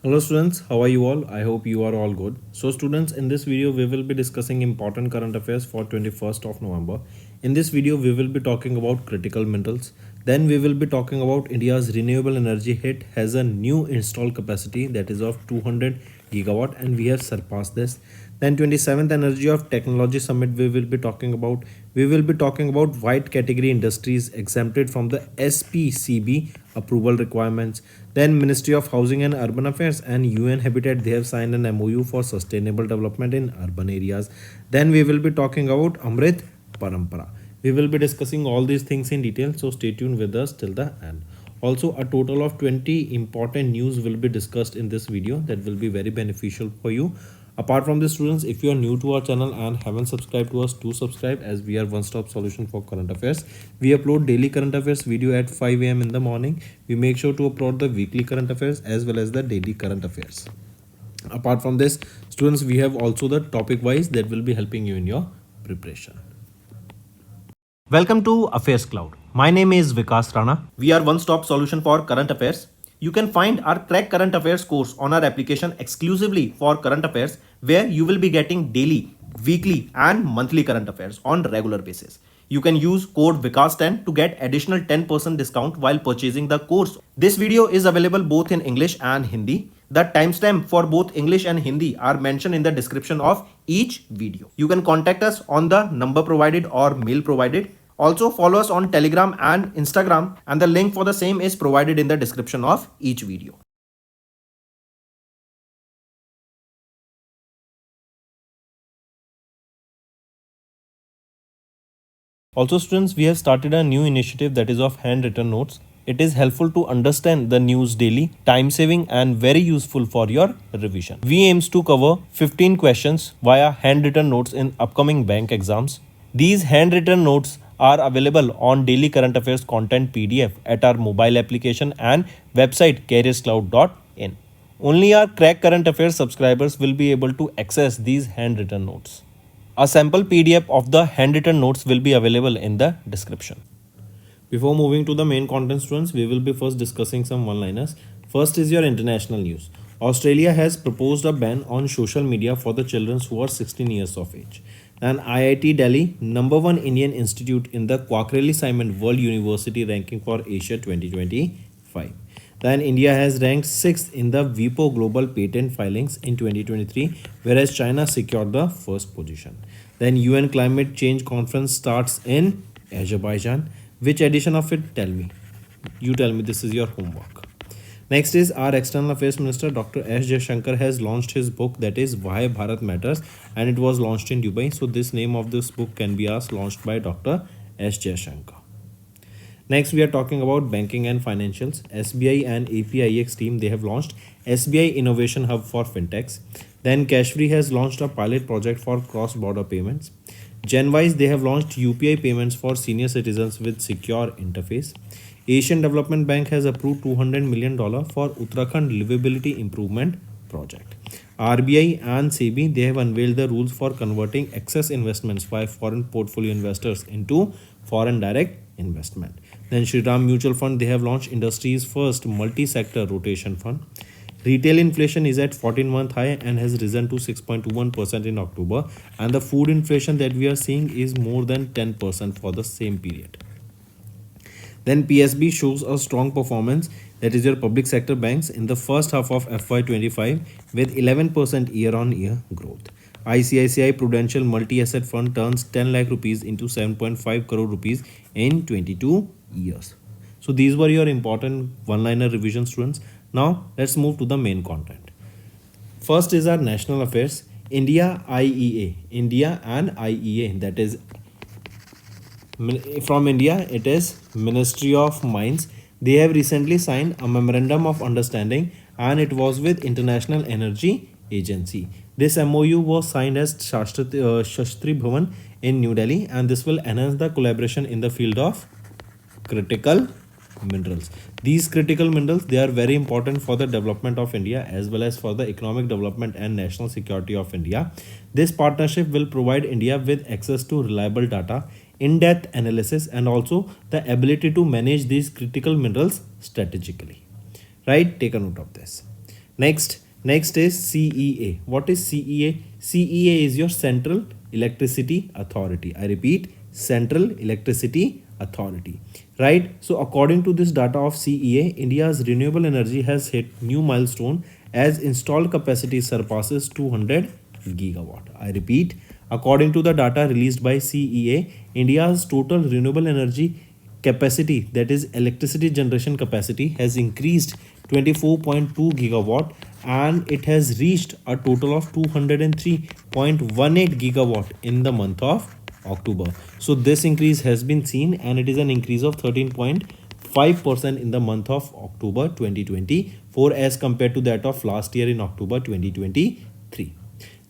Hello students, how are you all? I hope you are all good. So students, in this video we will be discussing important current affairs for 21st of November. In this video we will be talking about critical minerals. Then we will be talking about India's renewable energy hit has a new installed capacity that is of 200 gigawatt and we have surpassed this. Then 27th Energy of Technology Summit we will be talking about. We will be talking about white category industries exempted from the SPCB approval requirements. Then Ministry of Housing and Urban Affairs and UN Habitat they have signed an MOU for sustainable development in urban areas. Then we will be talking about Amrit Parampara. We will be discussing all these things in detail, so stay tuned with us till the end. Also, a total of 20 important news will be discussed in this video that will be very beneficial for you. Apart from this students, if you are new to our channel and haven't subscribed to us, do subscribe as we are one-stop solution for current affairs. We upload daily current affairs video at 5 a.m. in the morning. We make sure to upload the weekly current affairs as well as the daily current affairs. Apart from this students, we have also the topic wise that will be helping you in your preparation. Welcome to Affairs Cloud. My name is Vikas Rana. We are one-stop solution for current affairs. You can find our Crack Current Affairs course on our application exclusively for current affairs, where you will be getting daily, weekly and monthly current affairs on regular basis. You can use code VIKAS10 to get additional 10% discount while purchasing the course. This video is available both in English and Hindi. The timestamp for both English and Hindi are mentioned in the description of each video. You can contact us on the number provided or mail provided. Also follow us on Telegram and Instagram, and the link for the same is provided in the description of each video. Also students, we have started a new initiative that is of handwritten notes. It is helpful to understand the news daily, time saving and very useful for your revision. We aims to cover 15 questions via handwritten notes in upcoming bank exams. These handwritten notes are available on daily current affairs content PDF at our mobile application and website careerscloud.in. Only our Crack Current Affairs subscribers will be able to access these handwritten notes. A sample PDF of the handwritten notes will be available in the description. Before moving to the main content students, we will be first discussing some one-liners. First is your international news. Australia has proposed a ban on social media for the children who are 16 years of age. And IIT Delhi, number 1 Indian institute in the Quackrelli Simon World University ranking for Asia 2025. Then India has ranked 6th in the WIPO Global Patent Filings in 2023, whereas China secured the first position. Then UN Climate Change Conference starts in Azerbaijan. Which edition of it? Tell me. You tell me, this is your homework. Next is our External Affairs Minister Dr. S. Jaishankar has launched his book that is Why Bharat Matters, and it was launched in Dubai. So this name of this book can be asked launched by Dr. S. Jaishankar. Next we are talking about banking and financials. SBI and APIX team they have launched SBI Innovation Hub for fintechs. Then Cashfree has launched a pilot project for cross-border payments. Genwise they have launched UPI payments for senior citizens with secure interface. Asian Development Bank has approved $200 million for Uttarakhand Livability Improvement Project. RBI and SEBI they have unveiled the rules for converting excess investments by foreign portfolio investors into foreign direct investment. Then Shriram Mutual Fund they have launched industry's first multi-sector rotation fund. Retail inflation is at 14-month high and has risen to 6.21% in October, and the food inflation that we are seeing is more than 10% for the same period. Then PSB shows a strong performance, that is your public sector banks, in the first half of FY25 with 11% year-on-year growth. ICICI Prudential Multi-Asset Fund turns 10 lakh rupees into 7.5 crore rupees in 22 years. So these were your important one-liner revision students. Now let's move to the main content. First is our national affairs. India and IEA, that is from India, it is Ministry of Mines. They have recently signed a memorandum of understanding and it was with International Energy Agency. This MOU was signed at Shastri Bhavan in New Delhi, and this will enhance the collaboration in the field of critical minerals. These critical minerals they are very important for the development of India as well as for the economic development and national security of India. This partnership will provide India with access to reliable data, in-depth analysis and also the ability to manage these critical minerals strategically. Right? Take a note of this. Next is CEA. What is CEA? CEA is your Central Electricity Authority. I repeat, Central Electricity Authority. Right? So according to this data of CEA, India's renewable energy has hit new milestone as installed capacity surpasses 200 gigawatt. I repeat, according to the data released by CEA, India's total renewable energy capacity, that is electricity generation capacity, has increased 24.2 gigawatt and it has reached a total of 203.18 gigawatt in the month of October. So this increase has been seen and it is an increase of 13.5% in the month of October 2024 as compared to that of last year in October 2023.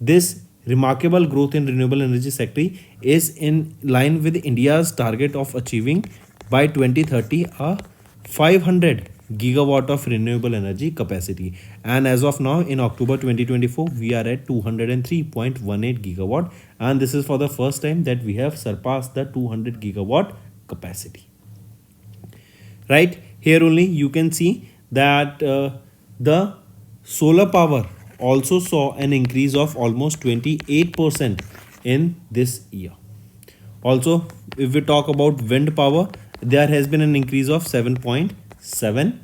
This remarkable growth in renewable energy sector is in line with India's target of achieving by 2030 a 500 gigawatt of renewable energy capacity, and as of now in October 2024 we are at 203.18 gigawatt, and this is for the first time that we have surpassed the 200 gigawatt capacity. Right here only you can see that the solar power also saw an increase of almost 28% in this year. Also, if we talk about wind power, there has been an increase of 7.7%.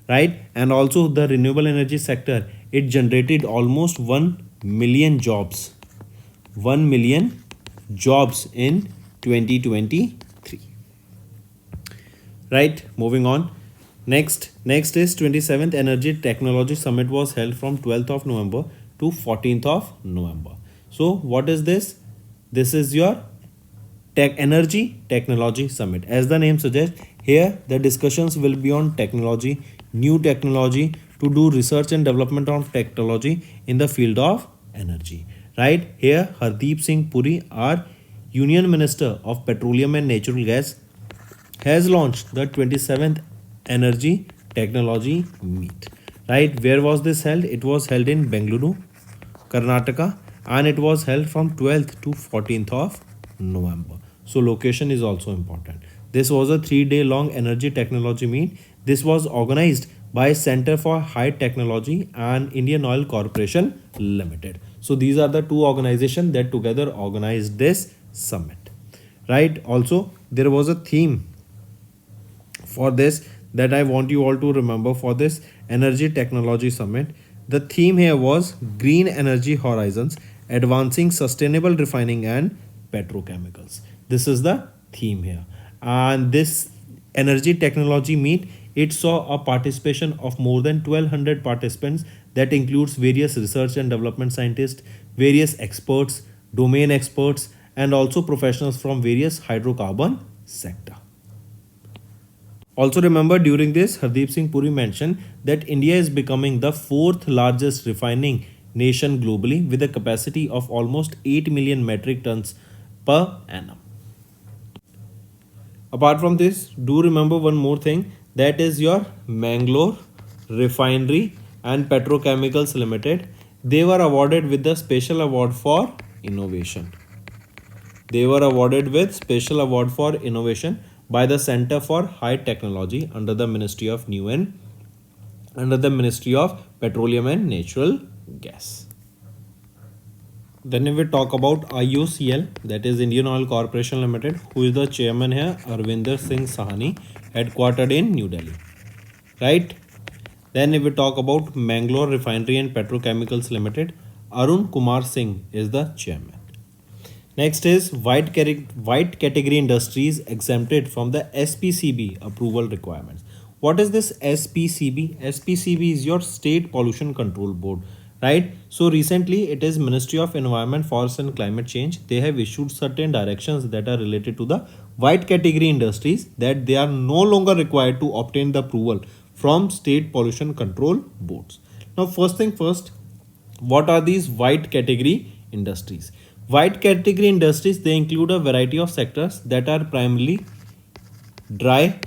Right? And also the renewable energy sector, it generated almost 1 million jobs. 1 million jobs in 2023. Right? Moving on. Next is 27th Energy Technology Summit was held from 12th of November to 14th of November. So what is this? This is your Energy Technology Summit. As the name suggests, here the discussions will be on technology, new technology, to do research and development of technology in the field of energy. Right? Here Hardeep Singh Puri, our Union Minister of Petroleum and Natural Gas, has launched the 27th Energy Technology Meet. Right? Where was this held? It was held in Bengaluru, Karnataka, and it was held from 12th to 14th of November. So location is also important. This was a 3-day long energy technology meet. This was organized by Center for High Technology and Indian Oil Corporation Limited. So these are the two organizations that together organized this summit. Right? Also, there was a theme for this that I want you all to remember for this Energy Technology Summit. The theme here was Green Energy Horizons, Advancing Sustainable Refining and Petrochemicals. This is the theme here. And this Energy Technology Meet, it saw a participation of more than 1200 participants that includes various research and development scientists, various experts, domain experts, and also professionals from various hydrocarbon sector. Also remember, during this, Hardeep Singh Puri mentioned that India is becoming the 4th largest refining nation globally with a capacity of almost 8 million metric tons per annum. Apart from this, do remember one more thing, that is your Mangalore Refinery and Petrochemicals Limited. They were awarded with the Special Award for Innovation. They were awarded with Special Award for Innovation by the Center for High Technology under the Ministry of Petroleum and Natural Gas. Then if we talk about IOCL, that is Indian Oil Corporation Limited, who is the chairman here, Arvinder Singh Sahani, headquartered in New Delhi. Right? Then if we talk about Mangalore Refinery and Petrochemicals Limited, Arun Kumar Singh is the chairman. Next is white category industries exempted from the SPCB approval requirements. What is this SPCB? SPCB is your State Pollution Control Board, right? So recently it is Ministry of Environment, Forest and Climate Change. They have issued certain directions that are related to the white category industries, that they are no longer required to obtain the approval from State Pollution Control Boards. Now first thing first, what are these white category industries? White category industries, they include a variety of sectors that are primarily dry,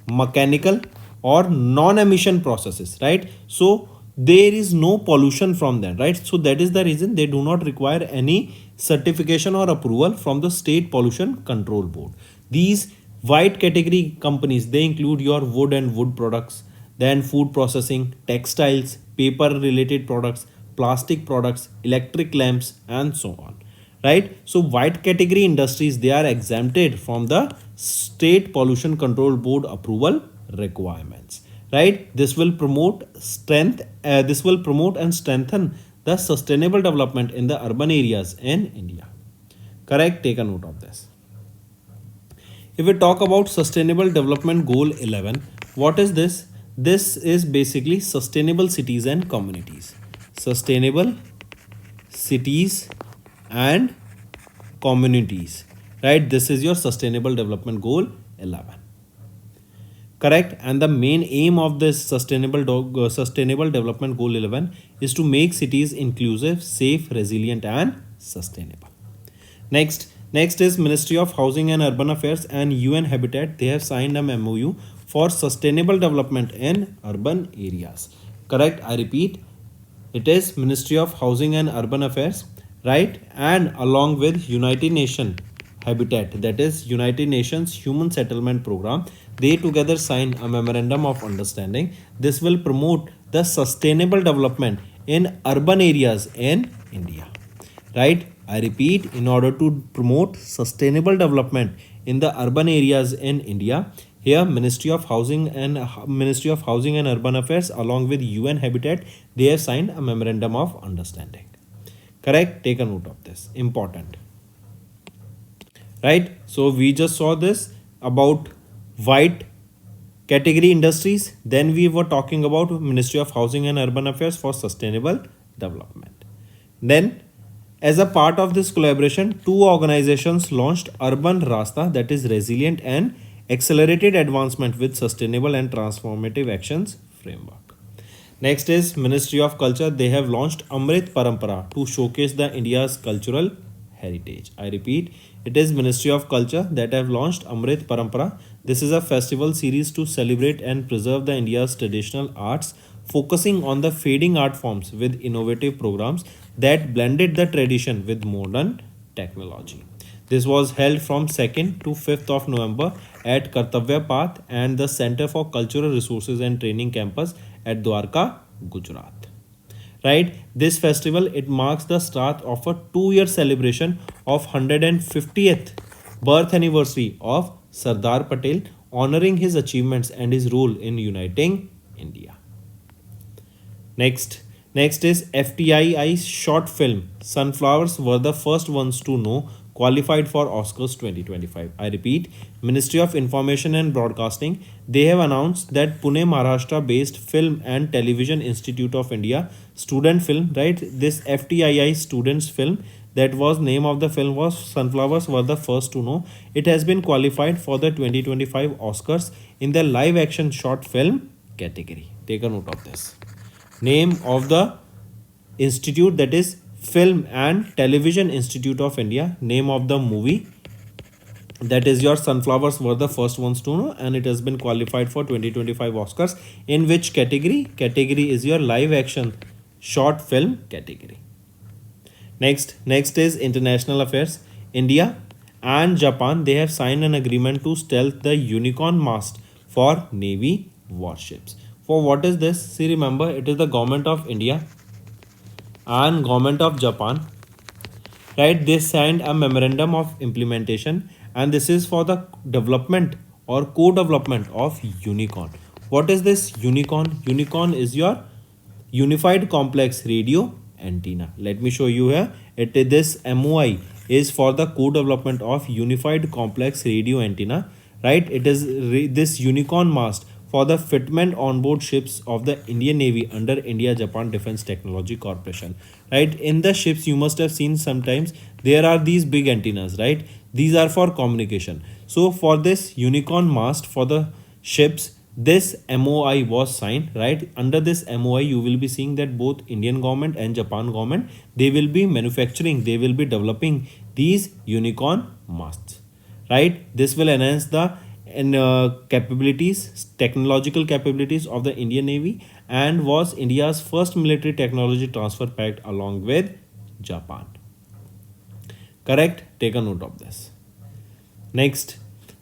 mechanical or non-emission processes, right? So there is no pollution from them, right? So that is the reason they do not require any certification or approval from the State Pollution Control Board. These white category companies, they include your wood and wood products, then food processing, textiles, paper related products, plastic products, electric lamps, and so on. Right? So white category industries, they are exempted from the state pollution control board approval requirements. Right? This will promote and strengthen the sustainable development in the urban areas in India. Correct? Take a note of this. If we talk about Sustainable Development Goal 11, what is this? This is basically sustainable cities and communities. Sustainable cities and communities. Right? This is your Sustainable Development Goal 11. Correct? And the main aim of this Sustainable Development Goal 11 is to make cities inclusive, safe, resilient, and sustainable. Next is Ministry of Housing and Urban Affairs and UN Habitat. They have signed a MOU for sustainable development in urban areas. Correct? I repeat, it is Ministry of Housing and Urban Affairs, right? And along with United Nations Habitat, that is United Nations Human Settlement Program, they together sign a memorandum of understanding. This will promote the sustainable development in urban areas in India. Right? I repeat, in order to promote sustainable development in the urban areas in India, here Ministry of Housing and Urban Affairs along with UN Habitat, they have signed a memorandum of understanding. Correct? Take a note of this. Important. Right? So we just saw this about white category industries. Then we were talking about Ministry of Housing and Urban Affairs for sustainable development. Then as a part of this collaboration, two organizations launched Urban Rasta, that is Resilient and Accelerated Advancement with Sustainable and Transformative Actions Framework. Next is Ministry of Culture. They have launched Amrit Parampara to showcase the India's cultural heritage. I repeat, it is Ministry of Culture that have launched Amrit Parampara. This is a festival series to celebrate and preserve the India's traditional arts, focusing on the fading art forms with innovative programs that blended the tradition with modern technology. This was held from 2nd to 5th of November at Kartavya Path and the Center for Cultural Resources and Training campus at Dwarka, Gujarat. Right? This festival, it marks the start of a 2-year celebration of 150th birth anniversary of Sardar Patel, honoring his achievements and his role in uniting India. Next is FTII's short film Sunflowers were the first ones to know qualified for Oscars 2025. I repeat, Ministry of Information and Broadcasting, they have announced that Pune, Maharashtra based Film and Television Institute of India student film, right? This FTII students film, that was name of the film was Sunflowers were the first to know. It has been qualified for the 2025 Oscars in the live action short film category. Take a note of this. Name of the institute, that is Film and Television Institute of India. Name of the movie, that is your Sunflowers were the first ones to know, and it has been qualified for 2025 Oscars. In which category? Category is your live action short film category. Next is International Affairs. India and Japan, they have signed an agreement to stealth the Unicorn mast for Navy warships. For what is this? See, remember, it is the government of India and government of Japan, right? They signed a memorandum of implementation, and this is for the development or co-development of Unicorn. What is this Unicorn? Unicorn is your Unified Complex Radio Antenna. Let me show you here. This MOI is for the co-development of Unified Complex Radio Antenna, right? It is this Unicorn mast for the fitment on board ships of the Indian Navy under India-Japan Defence Technology Corporation. Right? In the ships, you must have seen sometimes there are these big antennas, right? These are for communication. So for this Unicorn mast for the ships, this MOI was signed, right? Under this MOI, you will be seeing that both Indian government and Japan government, they will be manufacturing, they will be developing these Unicorn masts, right? This will enhance the technological capabilities of the Indian Navy, and was India's first military technology transfer pact along with Japan. Correct? Take a note of this. Next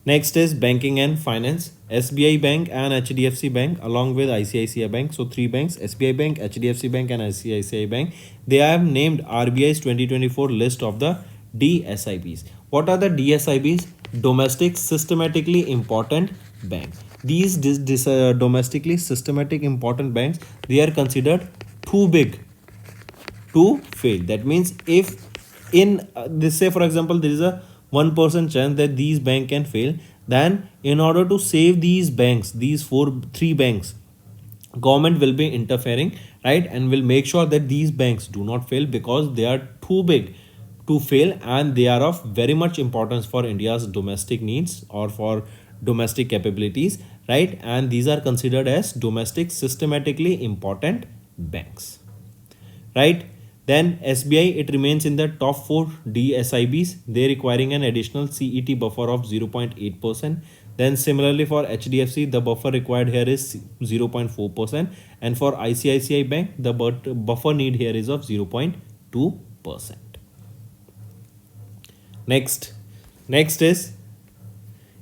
Next is banking and finance. SBI Bank and HDFC Bank along with ICICI Bank. So three banks, SBI Bank, HDFC Bank and ICICI Bank. They have named RBI's 2024 list of the DSIBs. What are the DSIBs? Domestic systematically important banks. These domestically systematic important banks, they are considered too big to fail. That means if in this, say for example, there is a 1% chance that these bank can fail, then in order to save these banks, these three banks, government will be interfering, right, and will make sure that these banks do not fail because they are too big to fail and they are of very much importance for India's domestic needs or for domestic capabilities, right, and these are considered as domestic systematically important banks, right. Then SBI, it remains in the top 4 DSIBs. They requiring an additional CET buffer of 0.8%. Then similarly for HDFC, the buffer required here is 0.4%, and for ICICI Bank, the buffer need here is of 0.2%. Next is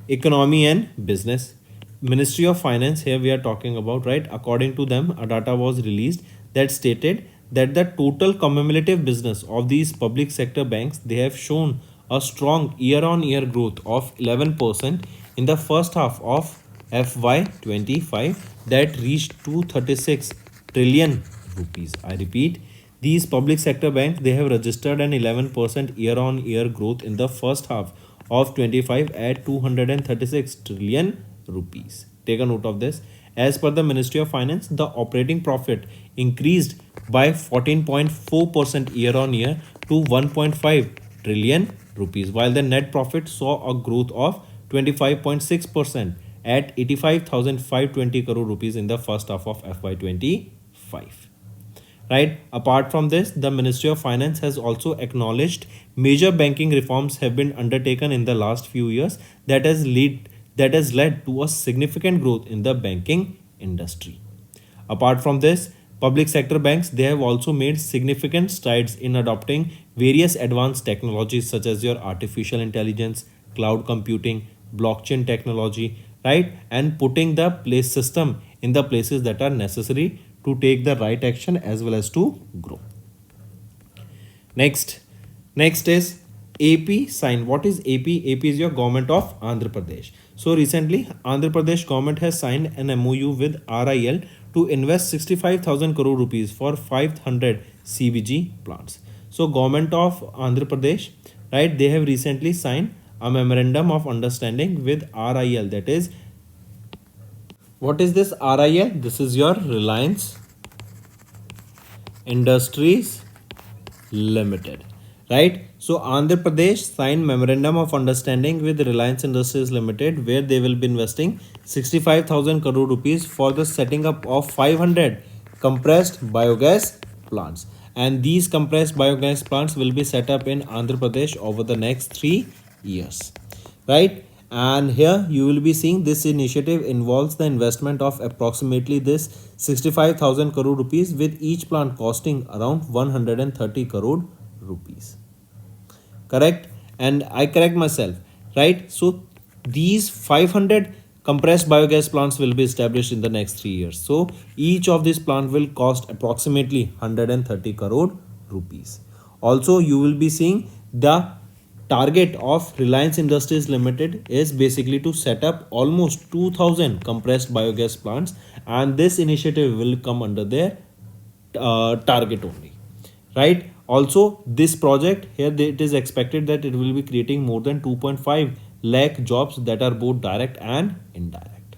economy and business. Ministry of Finance, here we are talking about, right? According to them, a data was released that stated that the total cumulative business of these public sector banks, they have shown a strong year-on-year growth of 11% in the first half of FY25 that reached 236 trillion rupees. I repeat, these public sector banks, they have registered an 11% year-on-year growth in the first half of 25 at 236 trillion rupees. Take a note of this. As per the Ministry of Finance, the operating profit increased by 14.4% year on year to 1.5 trillion rupees, while the net profit saw a growth of 25.6% at 85,520 crore rupees in the first half of FY25. Right. Apart from this, the Ministry of Finance has also acknowledged major banking reforms have been undertaken in the last few years that has led to a significant growth in the banking industry. Apart from this, public sector banks, they have also made significant strides in adopting various advanced technologies such as your artificial intelligence, cloud computing, blockchain technology, right, and putting the place system in the places that are necessary to take the right action as well as to grow. Next is AP sign. What is AP? AP is your government of Andhra Pradesh. So recently, Andhra Pradesh government has signed an MOU with RIL to invest 65,000 crore rupees for 500 CBG plants. So government of Andhra Pradesh, right, they have recently signed a memorandum of understanding with RIL. That is, what is this RIL? This is your Reliance Industries Limited, right? So Andhra Pradesh signed memorandum of understanding with Reliance Industries Limited where they will be investing 65,000 crore rupees for the setting up of 500 compressed biogas plants, and these compressed biogas plants will be set up in Andhra Pradesh over the next 3 years, right? And here you will be seeing this initiative involves the investment of approximately this 65,000 crore rupees, with each plant costing around 130 crore rupees. Correct? And I correct myself, right? So these 500 compressed biogas plants will be established in the next 3 years. So each of these plants will cost approximately 130 crore rupees. Also, you will be seeing the target of Reliance Industries Limited is basically to set up almost 2000 compressed biogas plants, and this initiative will come under their target only, right? Also, this project here, it is expected that it will be creating more than 2.5 lakh jobs that are both direct and indirect.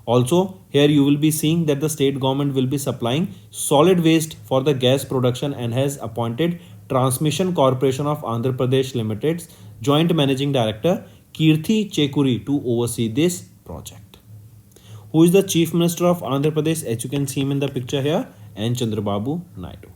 Also, here you will be seeing that the state government will be supplying solid waste for the gas production and has appointed Transmission Corporation of Andhra Pradesh Limited's Joint Managing Director Kirthi Chekuri to oversee this project. Who is the Chief Minister of Andhra Pradesh? As you can see him in the picture here, N. Chandrababu Naidu.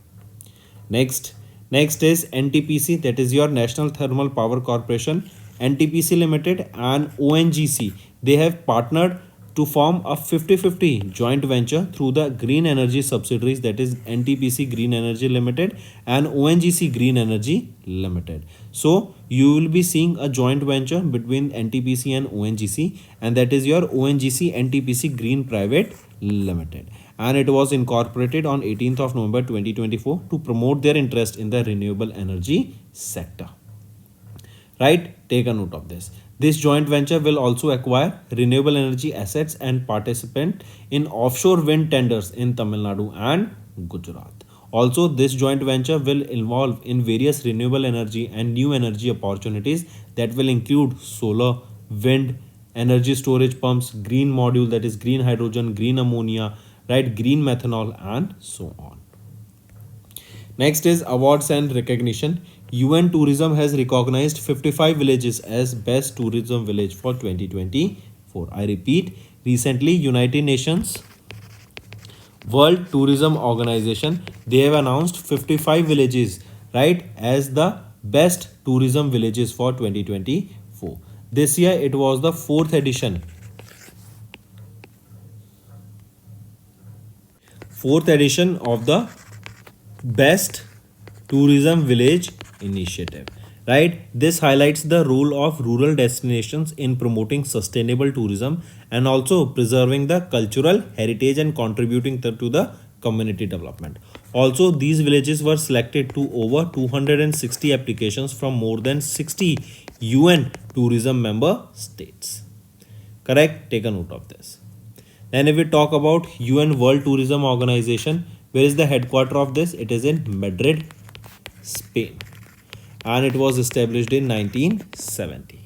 Next is NTPC, that is your National Thermal Power Corporation. NTPC Limited and ONGC, they have partnered to form a 50-50 joint venture through the green energy subsidiaries, that is NTPC Green Energy Limited and ONGC Green Energy Limited. So you will be seeing a joint venture between NTPC and ONGC, and that is your ONGC NTPC Green Private Limited, and it was incorporated on 18th of November 2024 to promote their interest in the renewable energy sector. Right? Take a note of this. This joint venture will also acquire renewable energy assets and participate in offshore wind tenders in Tamil Nadu and Gujarat. Also, this joint venture will involve in various renewable energy and new energy opportunities that will include solar, wind, energy storage pumps, green module, that is green hydrogen, green ammonia, right, green methanol, and so on. Next is awards and recognition. UN Tourism has recognized 55 villages as best tourism village for 2024. I repeat, recently United Nations World Tourism Organization, they have announced 55 villages, right, as the best tourism villages for 2024. This year it was the fourth edition of the best tourism village initiative, right? This highlights the role of rural destinations in promoting sustainable tourism and also preserving the cultural heritage and contributing to the community development. Also, these villages were selected to over 260 applications from more than 60 UN tourism member states. Correct? Take a note of this. Then if we talk about UN World Tourism Organization, where is the headquarter of this? It is in Madrid, Spain, and it was established in 1970.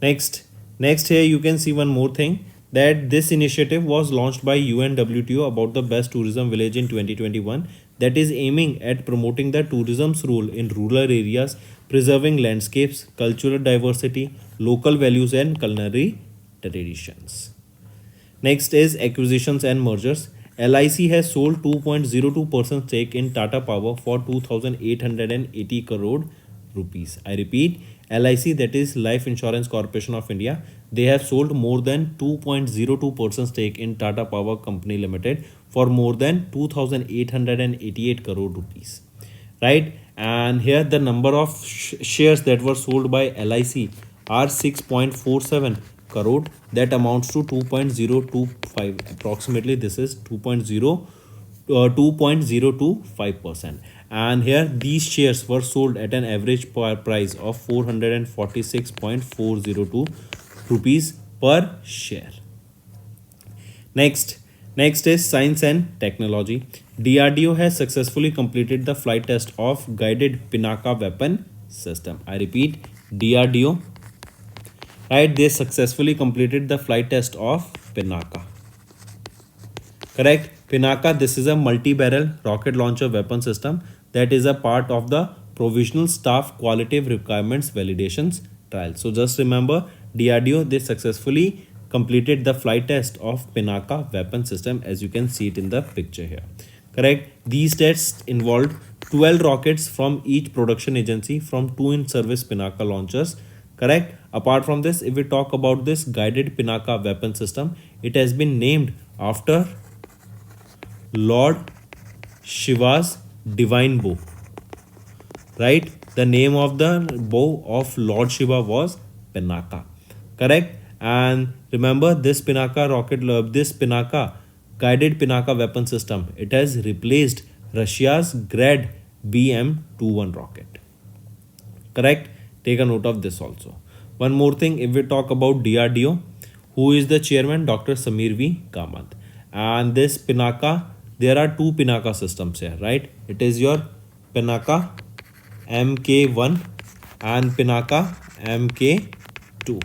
Next here you can see one more thing, that this initiative was launched by UNWTO about the best tourism village in 2021, that is aiming at promoting the tourism's role in rural areas, preserving landscapes, cultural diversity, local values and culinary traditions. Next is acquisitions and mergers. LIC has sold 2.02% stake in Tata Power for 2,880 crore rupees. I repeat, LIC, that is Life Insurance Corporation of India, they have sold more than 2.02% stake in Tata Power Company Limited for more than 2,888 crore rupees. Right? And here the number of shares that were sold by LIC are 6.47 crore, that amounts to 2.025, approximately this is 2.025%, and here these shares were sold at an average price of 446.402 rupees per share. Next is science and technology. DRDO has successfully completed the flight test of guided Pinaka weapon system. I repeat, DRDO, right, they successfully completed the flight test of Pinaka. Correct? Pinaka, this is a multi-barrel rocket launcher weapon system that is a part of the Provisional Staff Qualitative Requirements Validations Trial. So just remember, DRDO, they successfully completed the flight test of Pinaka weapon system, as you can see it in the picture here. Correct? These tests involved 12 rockets from each production agency from 2 in-service Pinaka launchers. Correct? Apart from this, if we talk about this guided Pinaka weapon system, it has been named after Lord Shiva's divine bow. Right? The name of the bow of Lord Shiva was Pinaka. Correct? And remember, this Pinaka guided Pinaka weapon system, it has replaced Russia's Grad BM-21 rocket. Correct? Take a note of this also. One more thing, if we talk about DRDO, who is the chairman? Dr. Samir V. Kamath. And this Pinaka, there are two Pinaka systems here, right? It is your Pinaka MK1 and Pinaka MK2.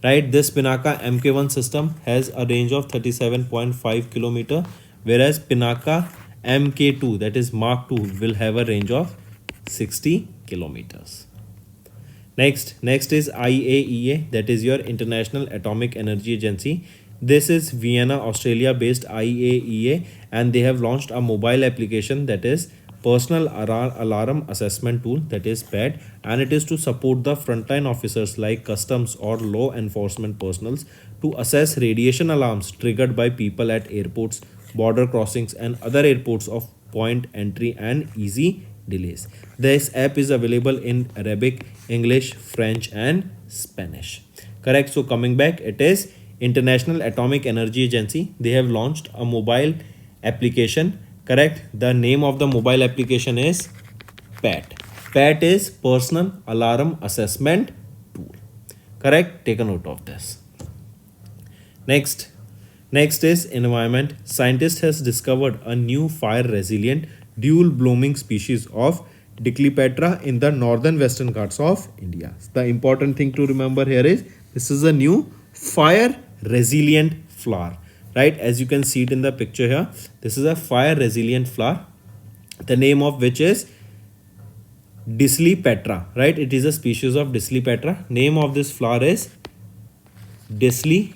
Right, this Pinaka MK1 system has a range of 37.5 kilometer, whereas Pinaka MK2, that is Mark II, will have a range of 60 kilometers. Next is IAEA, that is your International Atomic Energy Agency. This is Vienna, Australia based IAEA, and they have launched a mobile application, that is Personal Alarm Assessment Tool, that is PAD, and it is to support the frontline officers like customs or law enforcement personnel to assess radiation alarms triggered by people at airports, border crossings, and other airports of point entry and easy delays. This app is available in Arabic, English, French, and Spanish. Correct. So coming back, it is International Atomic Energy Agency. They have launched a mobile application. Correct. The name of the mobile application is PAT. PAT is Personal Alarm Assessment Tool. Correct. Take a note of this. Next is environment. Scientist has discovered a new fire resilient dual blooming species of Diclyopetra in the northern western Ghats of India. The important thing to remember here is this is a new fire resilient flower, right? As you can see it in the picture here, this is a fire resilient flower, the name of which is Diclyopetra, right? It is a species of Diclyopetra. Name of this flower is Diclyopetra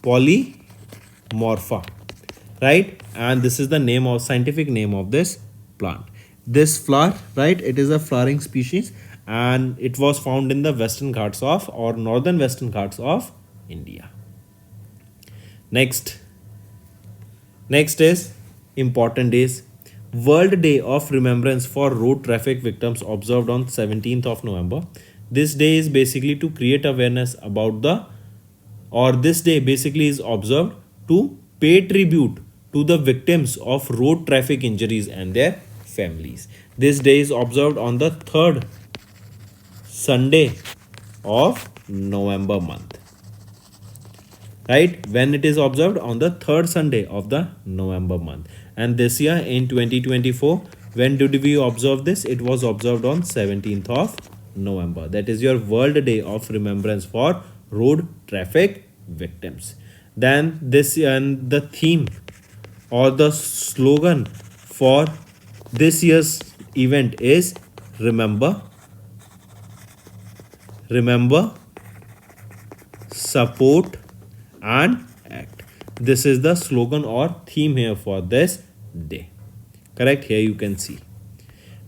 polymorpha, right? And this is the name of scientific name of this plant. This flower, right, it is a flowering species and it was found in the western Ghats of or northern western Ghats of India. Next is important days. World Day of Remembrance for Road Traffic Victims observed on 17th of November. This day is basically to create awareness about this day basically is observed to pay tribute to the victims of road traffic injuries and their families. This day is observed on the third Sunday of November month. Right? When it is observed on the third Sunday of the November month. And this year in 2024, when did we observe this? It was observed on 17th of November. That is your World Day of Remembrance for Road Traffic Victims. Then this and the theme or the slogan for this year's event is remember, support and act. This is the slogan or theme here for this day. Correct. Here you can see.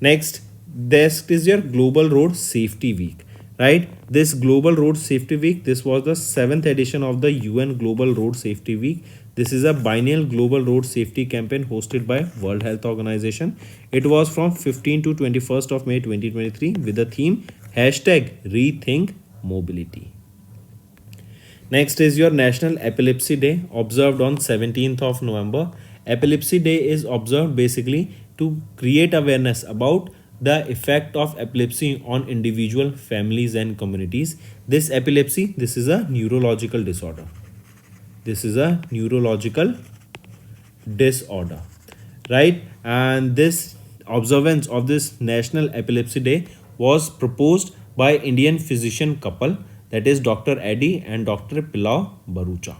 Next, this is your Global Road Safety Week, right? This Global Road Safety Week, this was the 7th edition of the UN Global Road Safety Week. This is a biennial global road safety campaign hosted by World Health Organization. It was from 15 to 21st of May 2023 with the theme #Rethink Mobility. Next is your National Epilepsy Day observed on 17th of November. Epilepsy Day is observed basically to create awareness about the effect of epilepsy on individual, families and communities. This epilepsy, this is a neurological disorder. This is a neurological disorder, right? And this observance of this National Epilepsy Day was proposed by Indian physician couple, that is Dr. Eddy and Dr. Pilau Barucha.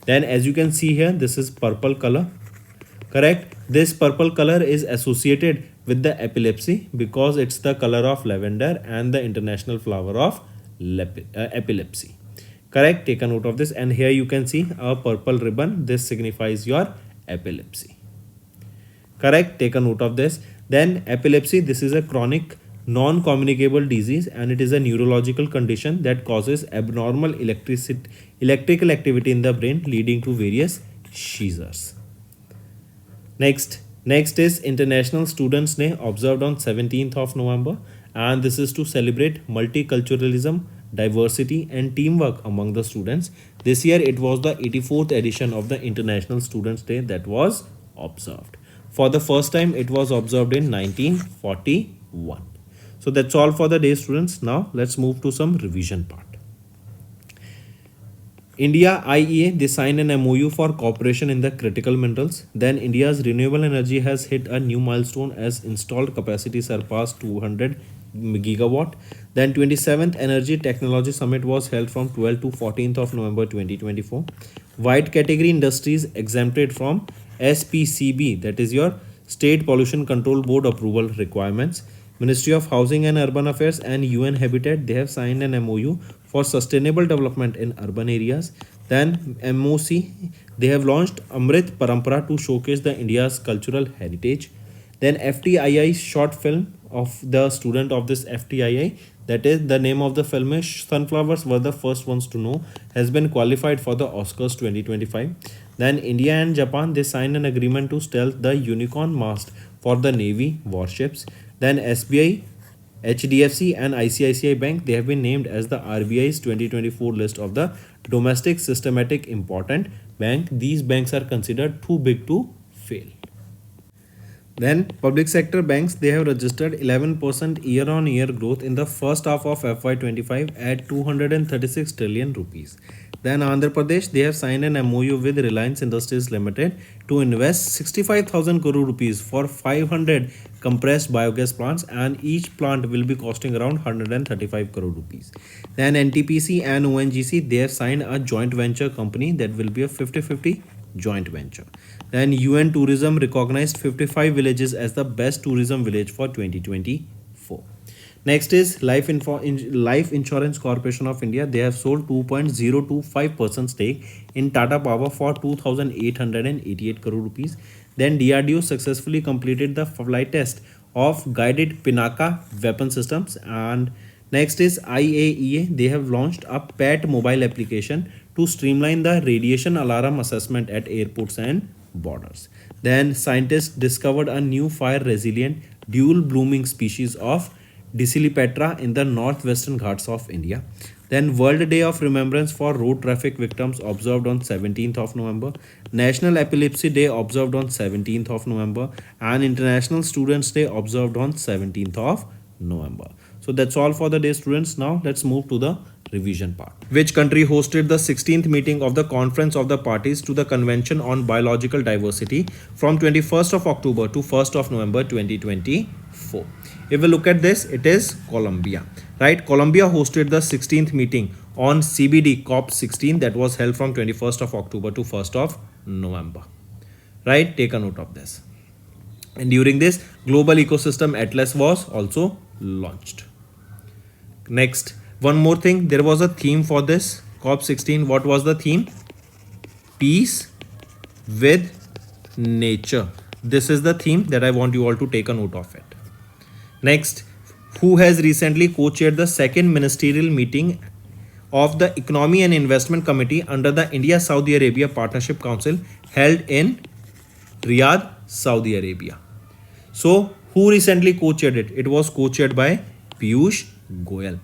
Then as you can see here, this is purple color. Correct. This purple color is associated with the epilepsy because it's the color of lavender and the international flower of epilepsy. Correct. Take a note of this. And here you can see a purple ribbon. This signifies your epilepsy. Correct. Take a note of this. Then epilepsy, this is a chronic non-communicable disease and it is a neurological condition that causes abnormal electrical activity in the brain leading to various seizures. Next is International Students' Day observed on 17th of November, and this is to celebrate multiculturalism, diversity and teamwork among the students. This year it was the 84th edition of the International Students' Day that was observed. For the first time it was observed in 1941. So that's all for the day, students. Now let's move to some revision part. India IEA, they signed an MOU for cooperation in the critical minerals. Then India's renewable energy has hit a new milestone as installed capacity surpassed 200 gigawatt. Then 27th Energy Technology Summit was held from 12th to 14th of November 2024. White category industries exempted from SPCB, that is your State Pollution Control Board approval requirements. Ministry of Housing and Urban Affairs and UN Habitat, they have signed an MOU for sustainable development in urban areas. Then MOC, they have launched Amrit Parampara to showcase the India's cultural heritage. Then FTII's short film of the student of this FTII. That is, the name of the film is Sunflowers Were the First Ones to Know, has been qualified for the Oscars 2025. Then India and Japan, they signed an agreement to stealth the Unicorn mast for the Navy warships. Then SBI, HDFC and ICICI Bank, they have been named as the RBI's 2024 list of the domestic systematic important bank. These banks are considered too big to fail. Then public sector banks, they have registered 11% year-on-year growth in the first half of FY25 at 236 trillion rupees. Then Andhra Pradesh, they have signed an MOU with Reliance Industries Limited to invest 65,000 crore rupees for 500 compressed biogas plants, and each plant will be costing around 135 crore rupees. Then NTPC and ONGC, they have signed a joint venture company that will be a 50-50 joint venture. Then UN Tourism recognized 55 villages as the best tourism village for 2024. Next is Life Insurance Corporation of India. They have sold 2.025% stake in Tata Power for 2,888 crore rupees. Then DRDO successfully completed the flight test of guided Pinaka weapon systems. And next is IAEA. They have launched a PET mobile application to streamline the radiation alarm assessment at airports and borders. Then scientists discovered a new fire-resilient dual blooming species of Dicelypetra in the northwestern Ghats of India. Then World Day of Remembrance for Road Traffic Victims observed on 17th of November. National Epilepsy Day observed on 17th of November. And International Students Day observed on 17th of November. So that's all for the day, students. Now let's move to the revision part. Which country hosted the 16th meeting of the Conference of the Parties to the Convention on Biological Diversity from 21st of October to 1st of November 2024? If we look at this, it is Colombia, right? Colombia hosted the 16th meeting on CBD COP16 that was held from 21st of October to 1st of November, right? Take a note of this. And during this, Global Ecosystem Atlas was also launched. Next, one more thing, there was a theme for this COP16. What was the theme? Peace with nature. This is the theme that I want you all to take a note of it. Next, who has recently co-chaired the second ministerial meeting of the Economy and Investment Committee under the India-Saudi Arabia Partnership Council held in Riyadh, Saudi Arabia? So, who recently co-chaired it? It was co-chaired by Piyush Goyal.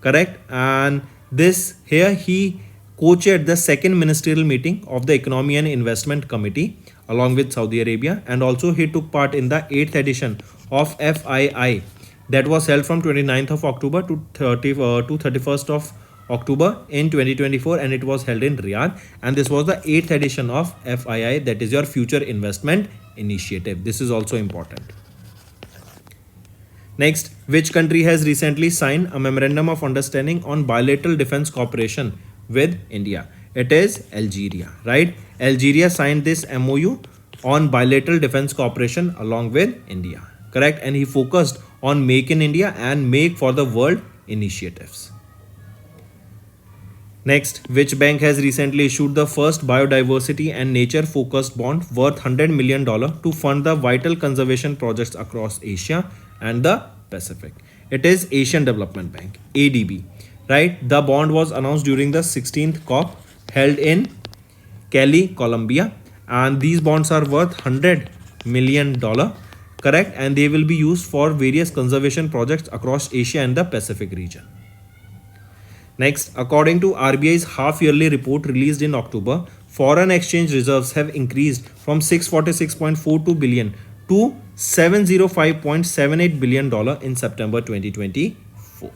Correct? And this here he co-chaired the second ministerial meeting of the Economy and Investment Committee along with Saudi Arabia, and also he took part in the 8th edition of FII that was held from 29th of October to 31st of October in 2024, and it was held in Riyadh, and this was the 8th edition of FII, that is your Future Investment Initiative. This is also important. Next, which country has recently signed a memorandum of understanding on bilateral defense cooperation with India? It is Algeria, right? Algeria signed this MOU on bilateral defense cooperation along with India, correct? And he focused on Make in India and Make for the World initiatives. Next, which bank has recently issued the first biodiversity and nature focused bond worth $100 million to fund the vital conservation projects across Asia and the Pacific? It is Asian Development Bank, ADB, right? The bond was announced during the 16th COP held in Cali, Colombia, and these bonds are worth $100 million, correct? And they will be used for various conservation projects across Asia and the Pacific region. Next, according to RBI's half-yearly report released in October, foreign exchange reserves have increased from $646.42 billion to $705.78 billion in September 2024.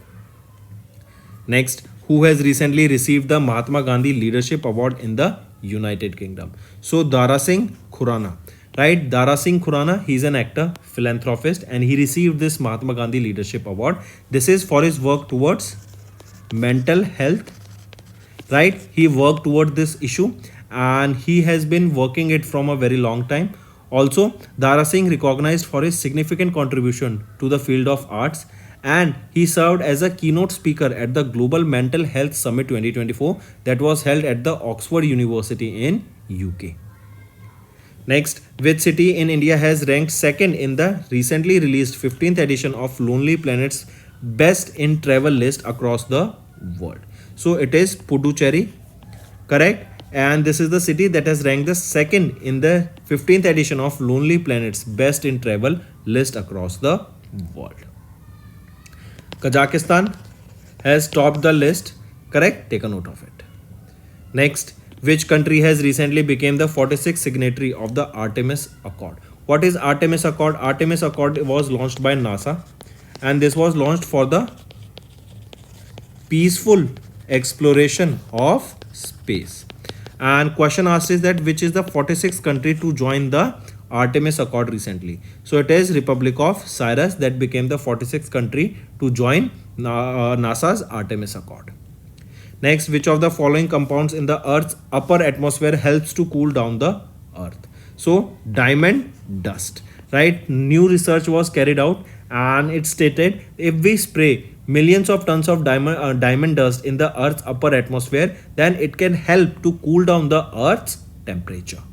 Next, who has recently received the Mahatma Gandhi Leadership Award in the United Kingdom? So, Dara Singh Khurana, right? Dara Singh Khurana, he's an actor, philanthropist, and he received this Mahatma Gandhi Leadership Award. This is for his work towards mental health, right? He worked toward this issue and he has been working it from a very long time. Also, Dara Singh recognized for his significant contribution to the field of arts, and he served as a keynote speaker at the Global Mental Health Summit 2024 that was held at the Oxford University in UK. Next, which city in India has ranked second in the recently released 15th edition of Lonely Planet's Best in Travel list across the world? So it is Puducherry, correct? And this is the city that has ranked the second in the 15th edition of Lonely Planet's Best in Travel list across the world. Kazakhstan has topped the list, correct? Take a note of it. Next, which country has recently become the 46th signatory of the Artemis Accord? What is Artemis Accord? Artemis Accord was launched by NASA, and this was launched for the peaceful exploration of space. And question asked is that which is the 46th country to join the Artemis Accord recently? So it is Republic of Cyprus that became the 46th country to join NASA's Artemis Accord. Next, which of the following compounds in the Earth's upper atmosphere helps to cool down the Earth? So diamond dust, right? New research was carried out, and it stated if we spray millions of tons of diamond dust in the Earth's upper atmosphere, then it can help to cool down the Earth's temperature.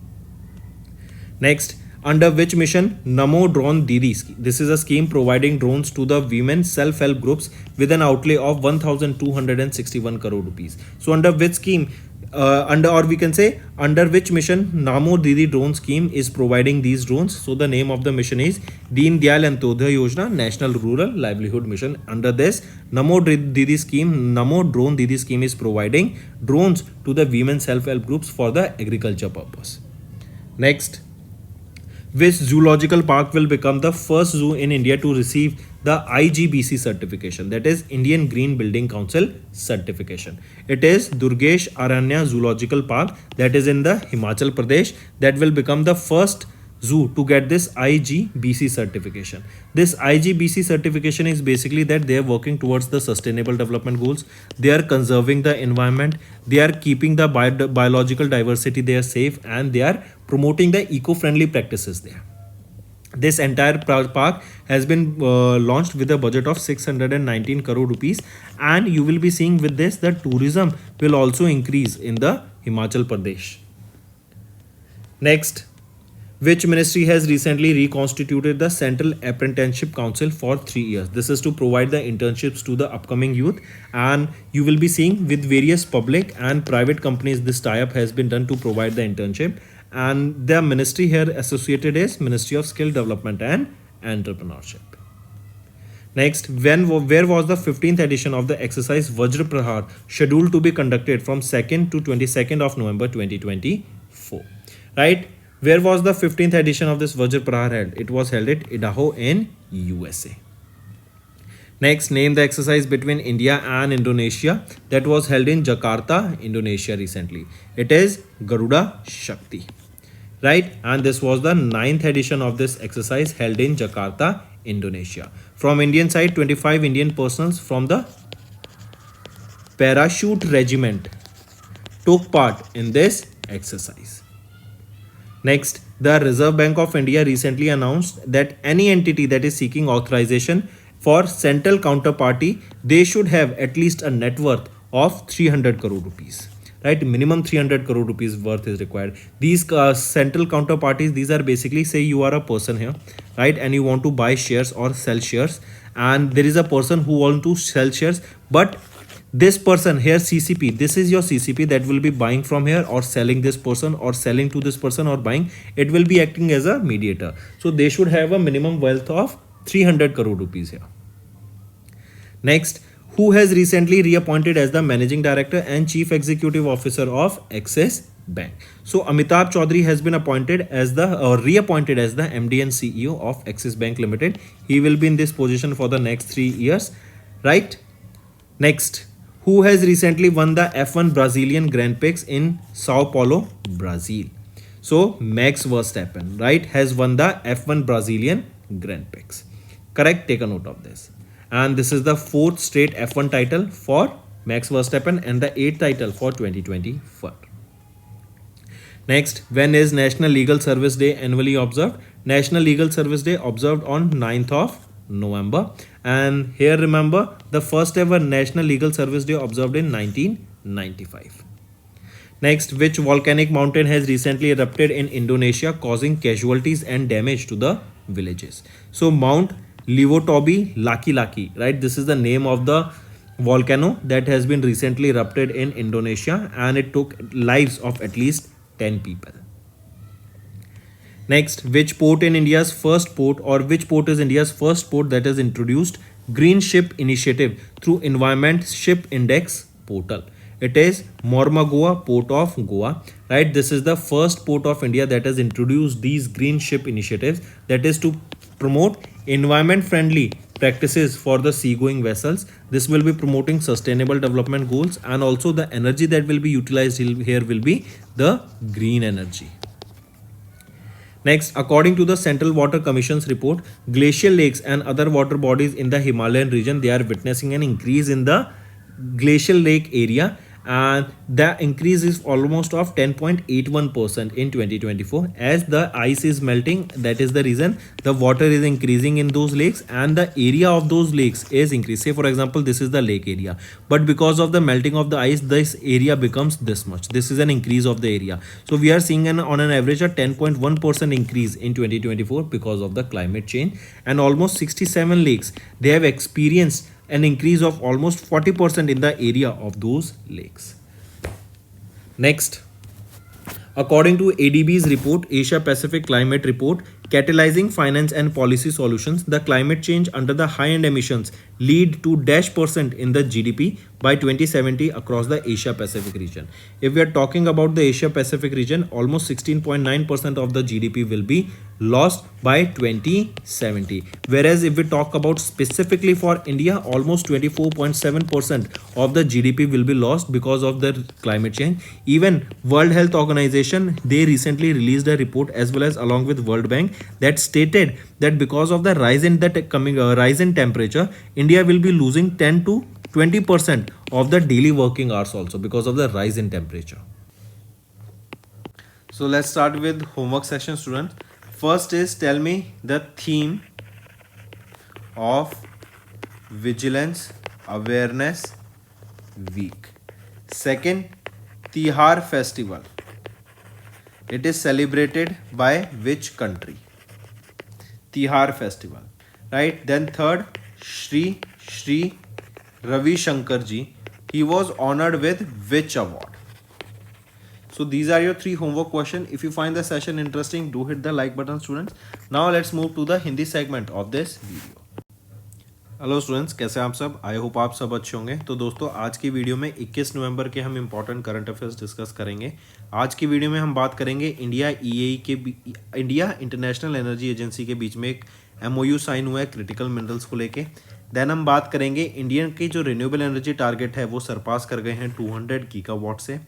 Next, under which mission Namo Drone Didi? This is a scheme providing drones to the women self-help groups with an outlay of 1,261 crore rupees. So under which scheme, under which mission Namo Didi drone scheme is providing these drones? So the name of the mission is Deen Dayal Antyodaya Yojana National Rural Livelihood Mission. Under this Namo Drone Didi scheme is providing drones to the women self-help groups for the agriculture purpose. Next, which zoological park will become the first zoo in India to receive the IGBC certification, that is Indian Green Building Council certification? It is Durgesh Aranya Zoological Park, that is in the Himachal Pradesh, that will become the first zoo to get this IGBC certification. This IGBC certification is basically that they are working towards the sustainable development goals, they are conserving the environment, they are keeping the biological diversity there safe, and they are promoting the eco-friendly practices there. This entire park has been launched with a budget of 619 crore rupees, and you will be seeing with this that tourism will also increase in the Himachal Pradesh. Next, which ministry has recently reconstituted the Central Apprenticeship Council for 3 years? This is to provide the internships to the upcoming youth, and you will be seeing with various public and private companies this tie-up has been done to provide the internship, and the ministry here associated is Ministry of Skill Development and Entrepreneurship. Next, where was the 15th edition of the exercise Vajra Prahar scheduled to be conducted from 2nd to 22nd of November 2024? Right? Where was the 15th edition of this Vajra Prahar held? It was held at Idaho in USA. Next, name the exercise between India and Indonesia that was held in Jakarta, Indonesia recently. It is Garuda Shakti. Right? And this was the 9th edition of this exercise held in Jakarta, Indonesia. From Indian side, 25 Indian personnel from the Parachute Regiment took part in this exercise. Next, the Reserve Bank of India recently announced that any entity that is seeking authorization for central counterparty, they should have at least a net worth of 300 crore rupees. Right, minimum 300 crore rupees worth is required. These central counterparties, these are basically, say you are a person here, right, and you want to buy shares or sell shares, and there is a person who want to sell shares, but this person here, CCP, this is your CCP that will be buying from here or selling this person or selling to this person or buying, it will be acting as a mediator. So they should have a minimum wealth of 300 crore rupees here. Next, who has recently reappointed as the Managing Director and Chief Executive Officer of Axis Bank? So Amitabh Chaudhary has been appointed as reappointed as the MD and CEO of Axis Bank Limited. He will be in this position for the next 3 years, right? Next, who has recently won the F1 Brazilian Grand Prix in Sao Paulo, Brazil? So Max Verstappen, right, has won the F1 Brazilian Grand Prix. Correct? Take a note of this. And this is the 4th straight F1 title for Max Verstappen and the 8th title for 2024. Next, when is National Legal Service Day annually observed? National Legal Service Day observed on 9th of November. And here remember, the first ever National Legal Service Day observed in 1995. Next, which volcanic mountain has recently erupted in Indonesia, causing casualties and damage to the villages? So Mount Lewotobi Laki, right? This is the name of the volcano that has been recently erupted in Indonesia, and it took lives of at least 10 people. Next, which port in India's first port, or which port is India's first port that has introduced Green Ship Initiative through Environment Ship Index portal? It is Mormugao Port of Goa, right? This is the first port of India that has introduced these green ship initiatives, that is to promote environment friendly practices for the seagoing vessels. This will be promoting sustainable development goals, and also the energy that will be utilized here will be the green energy. Next, according to the Central Water Commission's report, glacial lakes and other water bodies in the Himalayan region, they are witnessing an increase in the glacial lake area, and the increase is almost of 10.81% in 2024. As the ice is melting, that is the reason the water is increasing in those lakes, and the area of those lakes is increased. Say for example, this is the lake area, but because of the melting of the ice, this area becomes this much. This is an increase of the area. So we are seeing on an average a 10.1% increase in 2024 because of the climate change, and almost 67 lakes, they have experienced an increase of almost 40% in the area of those lakes. Next, according to ADB's report, Asia Pacific Climate Report, catalyzing finance and policy solutions, the climate change under the high-end emissions lead to -% in the GDP by 2070 across the Asia Pacific region. If we are talking about the Asia Pacific region, almost 16.9% of the GDP will be lost by 2070. Whereas if we talk about specifically for India, almost 24.7% of the GDP will be lost because of the climate change. Even World Health Organization, they recently released a report, as well as along with World Bank, that stated that because of the rise in rise in temperature, India will be losing 10 to 20% of the daily working hours also because of the rise in temperature. So let's start with homework session, students. First is, tell me the theme of Vigilance Awareness Week. Second, Tihar Festival. It is celebrated by which country? Tihar Festival, right? Then third, Shri Ravi Shankar ji, he was honored with which award? So these are your 3 homework questions. If you find the session interesting, do hit the like button, students. Now let's move to the Hindi segment of this video. Hello students, कैसे हैं आप सब? I hope आप सब अच्छे होंगे। तो दोस्तों, आज की वीडियो में 21 नवंबर के हम इंपॉर्टेंट करंट अफेयर्स डिस्कस करेंगे। आज की वीडियो में हम बात करेंगे इंडिया इंटरनेशनल एनर्जी एजेंसी के बीच में एक MOU साइन हुआ है क्रिटिकल मिनरल्स को लेके। देन हम बात करेंगे इंडियन की जो रिन्यूएबल एनर्जी टारगेट है वो सरपास कर गए हैं 200 गीगावाट से।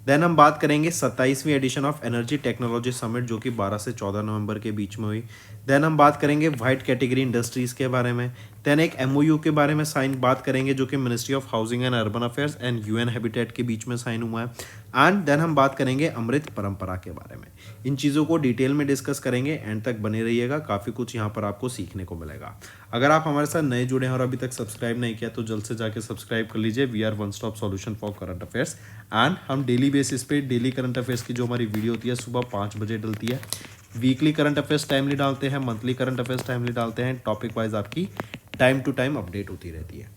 देन हम बात करेंगे 27वीं edition of energy technology summit, जो कि 12 से 14 नवंबर के बीच में हुई। देन हम बात करेंगे वाइट कैटेगरी इंडस्ट्रीज़ के बारे में। देन एक MOU के बारे में बात करेंगे जो कि ministry of housing and urban affairs and UN habitat के बीच में साइन हुआ है। एंड देन हम बात करेंगे अमृत परंपरा के बारे में। इन चीज़ों को डिटेल में डिस्कस करेंगे, एंड तक बने रहिएगा, काफ़ी कुछ यहाँ पर आपको सीखने को मिलेगा। अगर आप हमारे साथ नए जुड़े हैं और अभी तक सब्सक्राइब नहीं किया तो जल्द से जाके सब्सक्राइब कर लीजिए। We are one stop solution for current affairs, and हम डेली बेसिस पे डेली करंट अफेयर्स की जो हमारी वीडियो होती है सुबह 5 बजे डलती है। वीकली करंट अफेयर्स टाइमली डालते हैं, मंथली करंट अफेयर्स टाइमली डालते हैं। टॉपिक वाइज आपकी टाइम टू टाइम अपडेट होती रहती है।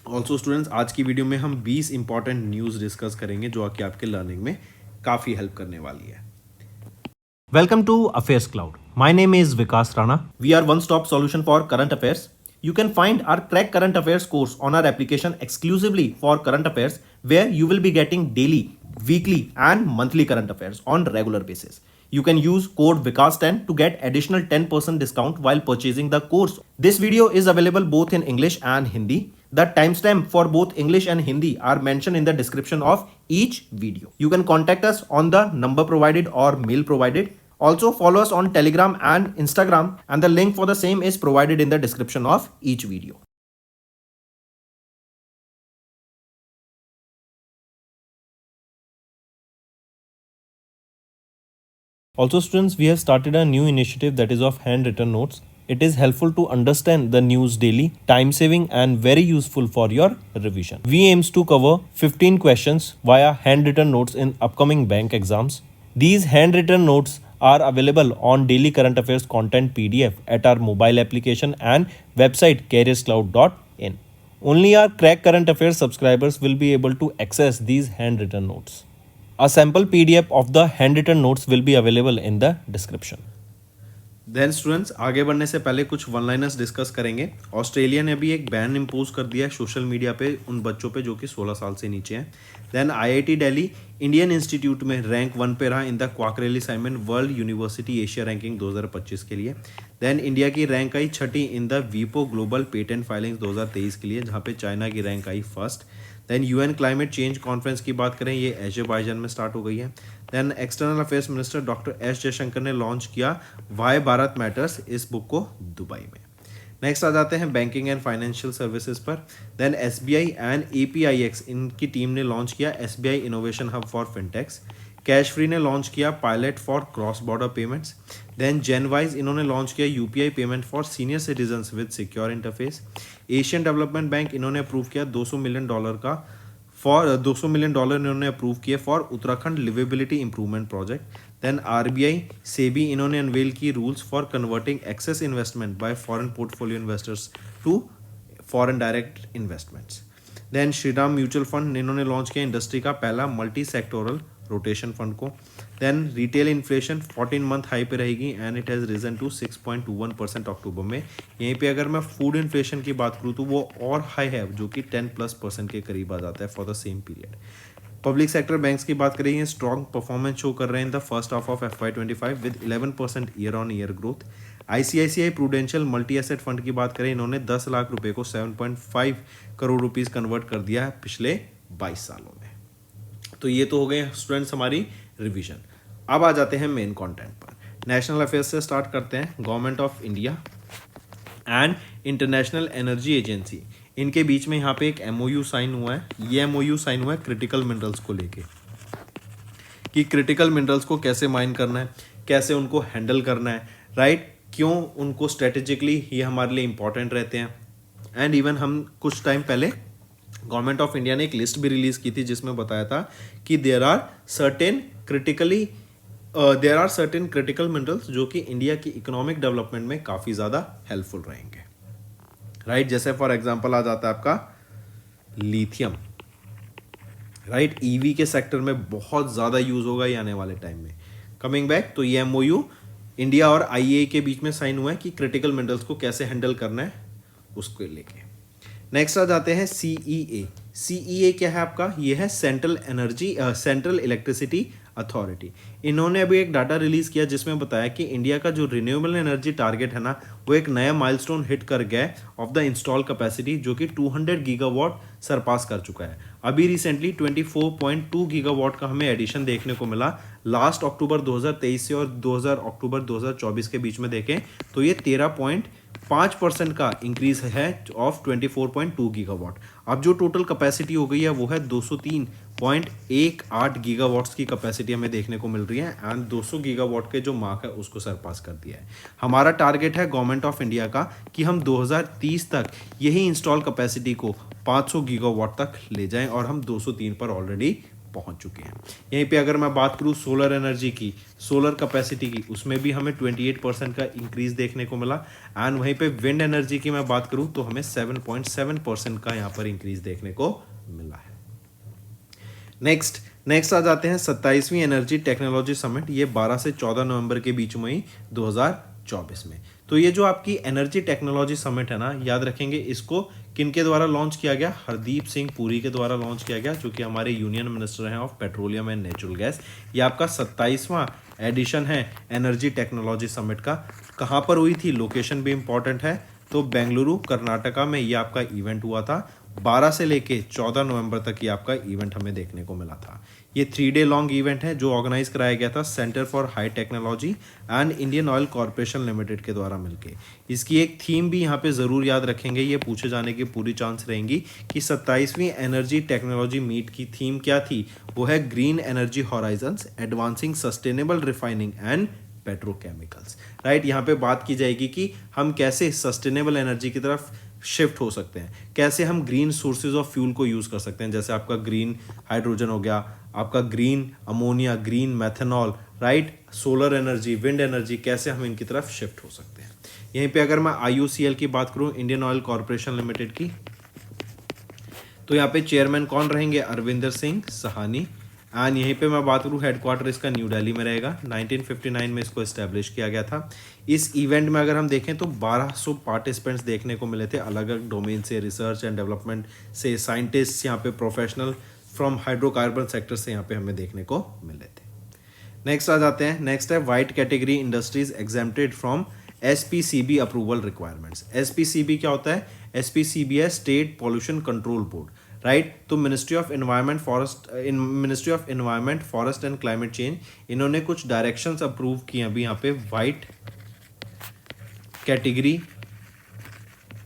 ऑल्सो स्टूडेंट्स, आज की वीडियो में हम 20 इंपॉर्टेंट न्यूज़ डिस्कस करेंगे जो कि आपके लर्निंग में काफ़ी हेल्प करने वाली है। Welcome to Affairs Cloud. My name is Vikas Rana. We are one-stop solution for current affairs. You can find our Crack Current Affairs course on our application exclusively for current affairs, where you will be getting daily, weekly and monthly current affairs on regular basis. You can use code VIKAS10 to get additional 10% discount while purchasing the course. This video is available both in English and Hindi. The timestamp for both English and Hindi are mentioned in the description of each video. You can contact us on the number provided or mail provided. Also follow us on Telegram and Instagram, and the link for the same is provided in the description of each video. Also students, we have started a new initiative that is of handwritten notes. It is helpful to understand the news daily, time saving and very useful for your revision. We aims to cover 15 questions via handwritten notes in upcoming bank exams. These handwritten notes are available on daily current affairs content PDF at our mobile application and website careerscloud.in. Only our Crack Current Affairs subscribers will be able to access these handwritten notes. A sample PDF of the handwritten notes will be available in the description. Then students, आगे बढ़ने से पहले कुछ one liners discuss करेंगे। Australia ने अभी एक ban impose कर दिया है सोशल मीडिया पे उन बच्चों पे जो कि 16 साल से नीचे हैं। Then IIT Delhi Indian institute में रैंक 1 पे रहा in the Quacquarelli Symonds world university Asia ranking 2025 के लिए। देन इंडिया की रैंक आई 6ठी इन द वीपो ग्लोबल पेटेंट फाइलिंग्स 2023 के लिए, जहाँ पे चाइना की रैंक आई 1st। Then UN climate change conference की बात करें, ये अजरबैजान में स्टार्ट हो गई है। Then external affairs minister doctor S Jaishankar ने लॉन्च किया वाई भारत मैटर्स इस बुक को दुबई में। नेक्स्ट आ जाते हैं बैंकिंग एंड फाइनेंशियल सर्विसेज पर। देन एसबीआई एंड एपीआईएक्स इनकी टीम ने लॉन्च किया SBI innovation hub for fintechs. Cashfree ने लॉन्च किया pilot for cross border payments. Then GenWise इन्होंने लॉन्च किया UPI payment for senior citizens with secure interface. Asian development bank इन्होंने approve किया $200 million इन्होंने approve किए for Uttarakhand liveability improvement project. Then RBI SEBI इन्होंने unveil की rules for converting excess investment by foreign portfolio investors to foreign direct investments. Then Shriram mutual fund इन्होंने launch किया industry का पहला मल्टी सेक्टोरल रोटेशन फंड को। Then retail inflation 14 month high पे रहेगी and it has risen to 6.21% October में। यहीं पे अगर मैं फूड इन्फ्लेशन की बात करूँ तो वो और हाई है जो कि 10+% के करीब आ जाता है for the same period. Public sector banks की बात करें, स्ट्रॉन्ग परफॉर्मेंस शो कर रहे हैं इन the first half of FY25 with 11% year on year growth. ICICI prudential multi asset fund की बात करें, इन्होंने 10 लाख रुपए को 7.5 करोड़ रुपीस कन्वर्ट कर दिया है पिछले 22 सालों में। तो ये तो हो गए स्टूडेंट्स हमारी रिवीजन। अब आ जाते हैं मेन कंटेंट पर। नेशनल अफेयर्स से स्टार्ट करते हैं। Government of India and international energy agency इनके बीच में यहाँ पे एक एमओयू साइन हुआ है। ये एमओयू साइन हुआ है क्रिटिकल मिनरल्स को लेके कि क्रिटिकल मिनरल्स को कैसे माइन करना है, कैसे उनको हैंडल करना है, राइट, क्यों उनको स्ट्रेटेजिकली ये हमारे लिए इंपॉर्टेंट रहते हैं। एंड इवन हम कुछ टाइम पहले गवर्नमेंट ऑफ इंडिया ने एक लिस्ट भी रिलीज की थी जिसमें बताया था कि there are certain critical minerals जो कि इंडिया की इकोनॉमिक डेवलपमेंट में काफ़ी ज़्यादा हेल्पफुल रहेंगे, राइट। जैसे फॉर एग्जांपल आ जाता है आपका लिथियम, राइट, ईवी के सेक्टर में बहुत ज़्यादा यूज होगा ये आने वाले टाइम में। कमिंग बैक, तो ये एमओयू इंडिया और आईएए के बीच में साइन हुआ है कि क्रिटिकल मिनरल्स को कैसे हैंडल करना है उसको लेके। नेक्स्ट आ जाते हैं सीईए। सीईए क्या है आपका? ये है सेंट्रल इलेक्ट्रिसिटी अथॉरिटी। इन्होंने अभी एक डाटा रिलीज किया जिसमें बताया कि इंडिया का जो रिन्यूएबल एनर्जी टारगेट है ना, वो एक नया माइलस्टोन हिट कर गया ऑफ द इंस्टॉल कैपेसिटी जो कि 200 गीगावाट सरपास कर चुका है। अभी रिसेंटली 24.2 गीगावाट का हमें एडिशन देखने को मिला लास्ट अक्टूबर 2023 से, और अक्टूबर 2024 के बीच में देखें तो ये 13.5% का इंक्रीज है ऑफ 24.2 गीगावाट। अब जो टोटल कैपेसिटी हो गई है वो है 203.18 गीगावाट्स की कैपेसिटी हमें देखने को मिल रही है एंड 200 गीगावाट के जो मार्क है उसको सरपास कर दिया है। हमारा टारगेट है गवर्नमेंट ऑफ इंडिया का कि हम 2030 तक यही इंस्टॉल कैपेसिटी को 500 गीगावाट तक ले जाएं और हम 203 पर ऑलरेडी पहुंच चुके हैं। यहीं पे अगर मैं बात करूं सोलर एनर्जी की, सोलर कैपेसिटी की, उसमें भी हमें 28% का इंक्रीज देखने को मिला एंड वहीं पे विंड एनर्जी की मैं बात करूं तो हमें 7.7% का यहाँ पर इंक्रीज देखने को मिला है। नेक्स्ट आ जाते हैं 27वीं एनर्जी टेक्नोलॉजी समिट। ये 12 से 14 नवंबर के बीच में ही 2024 में। तो ये जो आपकी एनर्जी टेक्नोलॉजी समिट है ना, याद रखेंगे इसको किनके द्वारा लॉन्च किया गया? हरदीप सिंह पुरी के द्वारा लॉन्च किया गया, जो कि हमारे यूनियन मिनिस्टर हैं of petroleum and natural gas. ये आपका 27वां एडिशन है एनर्जी टेक्नोलॉजी समिट का। कहाँ पर हुई थी? लोकेशन भी इंपॉर्टेंट है, तो बेंगलुरु कर्नाटका में ये आपका इवेंट हुआ था। 12 से लेके 14 नवंबर तक ये आपका इवेंट हमें देखने को मिला था। ये 3 डे लॉन्ग इवेंट है जो ऑर्गेनाइज कराया गया था centre for high technology and Indian oil corporation limited के द्वारा मिलके। इसकी एक थीम भी यहाँ पे ज़रूर याद रखेंगे, ये पूछे जाने की पूरी चांस रहेंगी कि 27वीं एनर्जी टेक्नोलॉजी मीट की थीम क्या थी? वो है green energy horizons advancing sustainable refining and petrochemicals, right. यहाँ पे बात की जाएगी कि हम कैसे सस्टेनेबल एनर्जी की तरफ शिफ्ट हो सकते हैं, कैसे हम ग्रीन सोर्सेज ऑफ फ्यूल को यूज़ कर सकते हैं, जैसे आपका ग्रीन हाइड्रोजन हो गया, आपका green ammonia, green methanol, right, solar energy, wind energy, कैसे हम इनकी तरफ शिफ्ट हो सकते हैं। यहीं पे अगर मैं IOCL की बात करूं, इंडियन ऑयल कॉरपोरेशन लिमिटेड की, तो यहाँ पे चेयरमैन कौन रहेंगे, अरविंदर सिंह सहानी। एंड यहीं पे मैं बात करूँ, हेडक्वार्टर इसका न्यू दिल्ली में रहेगा। 1959 में इसको इस्टेब्लिश किया गया था। इस इवेंट में अगर हम देखें तो 1200 पार्टिसिपेंट्स देखने को मिले थे, अलग अलग डोमेन से, रिसर्च एंड डेवलपमेंट से, साइंटिस्ट यहाँ पे, प्रोफेशनल फ्रॉम हाइड्रोकार्बन सेक्टर से यहाँ पे हमें देखने को मिले थे। नेक्स्ट आ जाते हैं, नेक्स्ट है white category industries exempted from SPCB approval requirements. SPCB क्या होता है, SPCB है state pollution control board, right. तो ministry of environment forest and climate change, इन्होंने कुछ डायरेक्शंस अप्रूव किए अभी यहाँ पे वाइट कैटेगरी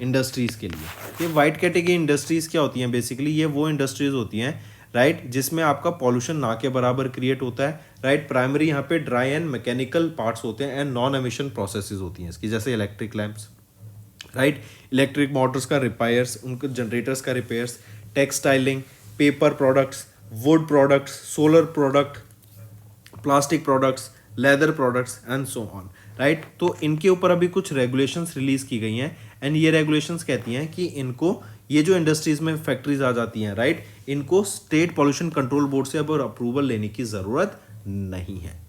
इंडस्ट्रीज के लिए। ये वाइट कैटेगरी इंडस्ट्रीज क्या होती हैं, बेसिकली ये वो इंडस्ट्रीज होती हैं, राइट, जिसमें आपका पॉल्यूशन ना के बराबर क्रिएट होता है, राइट। प्राइमरी यहाँ पे ड्राई एंड मैकेनिकल पार्ट्स होते हैं एंड नॉन एमिशन प्रोसेसेस होती हैं इसकी, जैसे electric lamps, right, electric motors का रिपेयर्स, उनके जनरेटर्स का repairs, textiling, paper products, wood products, solar product, plastic products, leather products and so on, right. तो इनके ऊपर अभी कुछ रेगुलेशंस रिलीज की गई हैं एंड ये रेगुलेशंस कहती हैं कि इनको, ये जो इंडस्ट्रीज में फैक्ट्रीज आ जाती हैं, राइट, इनको स्टेट पॉल्यूशन कंट्रोल बोर्ड से अब अप्रूवल लेने की ज़रूरत नहीं है,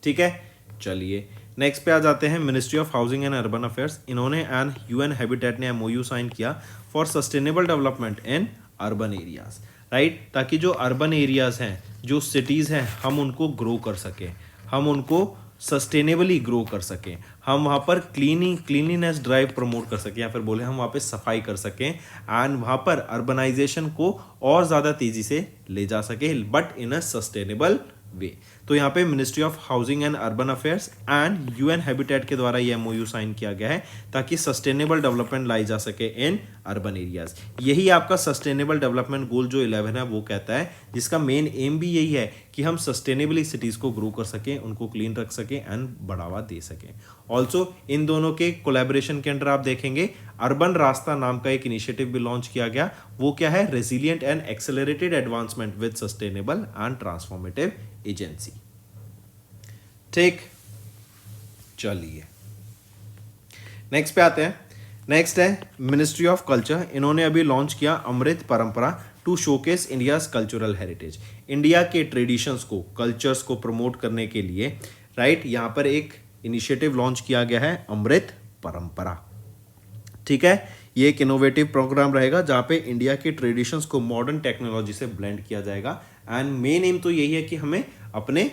ठीक है। चलिए नेक्स्ट पे आ जाते हैं, ministry of housing and urban affairs, इन्होंने एंड UN हैबिटेट ने MOU साइन किया for sustainable development in urban areas, right, ताकि जो अर्बन एरियाज हैं, जो सिटीज़ हैं, हम उनको ग्रो कर सकें, हम उनको सस्टेनेबली ग्रो कर सकें, हम वहाँ पर क्लीनलीनेस ड्राइव प्रमोट कर सकें, या फिर बोले हम वहाँ पे सफाई कर सकें एंड वहाँ पर अर्बनाइजेशन को और ज़्यादा तेज़ी से ले जा सके, बट इन अ सस्टेनेबल वे। तो यहाँ पे ministry of housing and urban affairs and UN habitat के द्वारा ये MOU साइन किया गया है ताकि सस्टेनेबल डेवलपमेंट लाई जा सके इन अर्बन एरियाज। यही आपका सस्टेनेबल डेवलपमेंट गोल जो 11 है वो कहता है, जिसका मेन एम भी यही है कि हम सस्टेनेबली सिटीज़ को ग्रो कर सकें, उनको क्लीन रख सकें एंड बढ़ावा दे सकें। ऑल्सो इन दोनों के कोलैबोरेशन के अंडर आप देखेंगे अर्बन रास्ता नाम का एक इनिशिएटिव भी लॉन्च किया गया। वो क्या है, resilient and accelerated advancement with sustainable and transformative agency, ठीक। चलिए नेक्स्ट पे आते हैं, नेक्स्ट है मिनिस्ट्री ऑफ कल्चर, इन्होंने अभी लॉन्च किया Amrit Parampara to showcase India's cultural heritage, India के ट्रेडिशंस को, कल्चर्स को प्रमोट करने के लिए, राइट, यहाँ पर एक इनिशिएटिव लॉन्च किया गया है अमृत परंपरा, ठीक है। ये एक इनोवेटिव प्रोग्राम रहेगा जहाँ पे इंडिया के ट्रेडिशंस को मॉडर्न टेक्नोलॉजी से ब्लेंड किया जाएगा एंड मेन एम तो यही है कि हमें अपने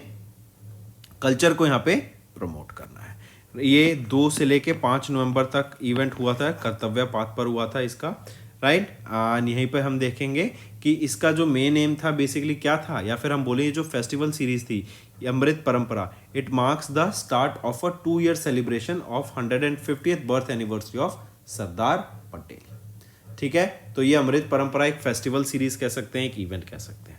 कल्चर को यहाँ पे प्रमोट करना है। ये 2 से लेके 5 नवंबर तक इवेंट हुआ था, कर्तव्य पाथ पर हुआ था इसका, राइट। यहीं पे हम देखेंगे कि इसका जो मेन एम था बेसिकली क्या था, या फिर हम बोले जो फेस्टिवल सीरीज थी Amrit Parampara, it marks the start of a 2-year celebration of 150th birth anniversary of Sardar Patel, ठीक है। तो ये अमृत परंपरा एक फेस्टिवल सीरीज कह सकते हैं, एक इवेंट कह सकते हैं।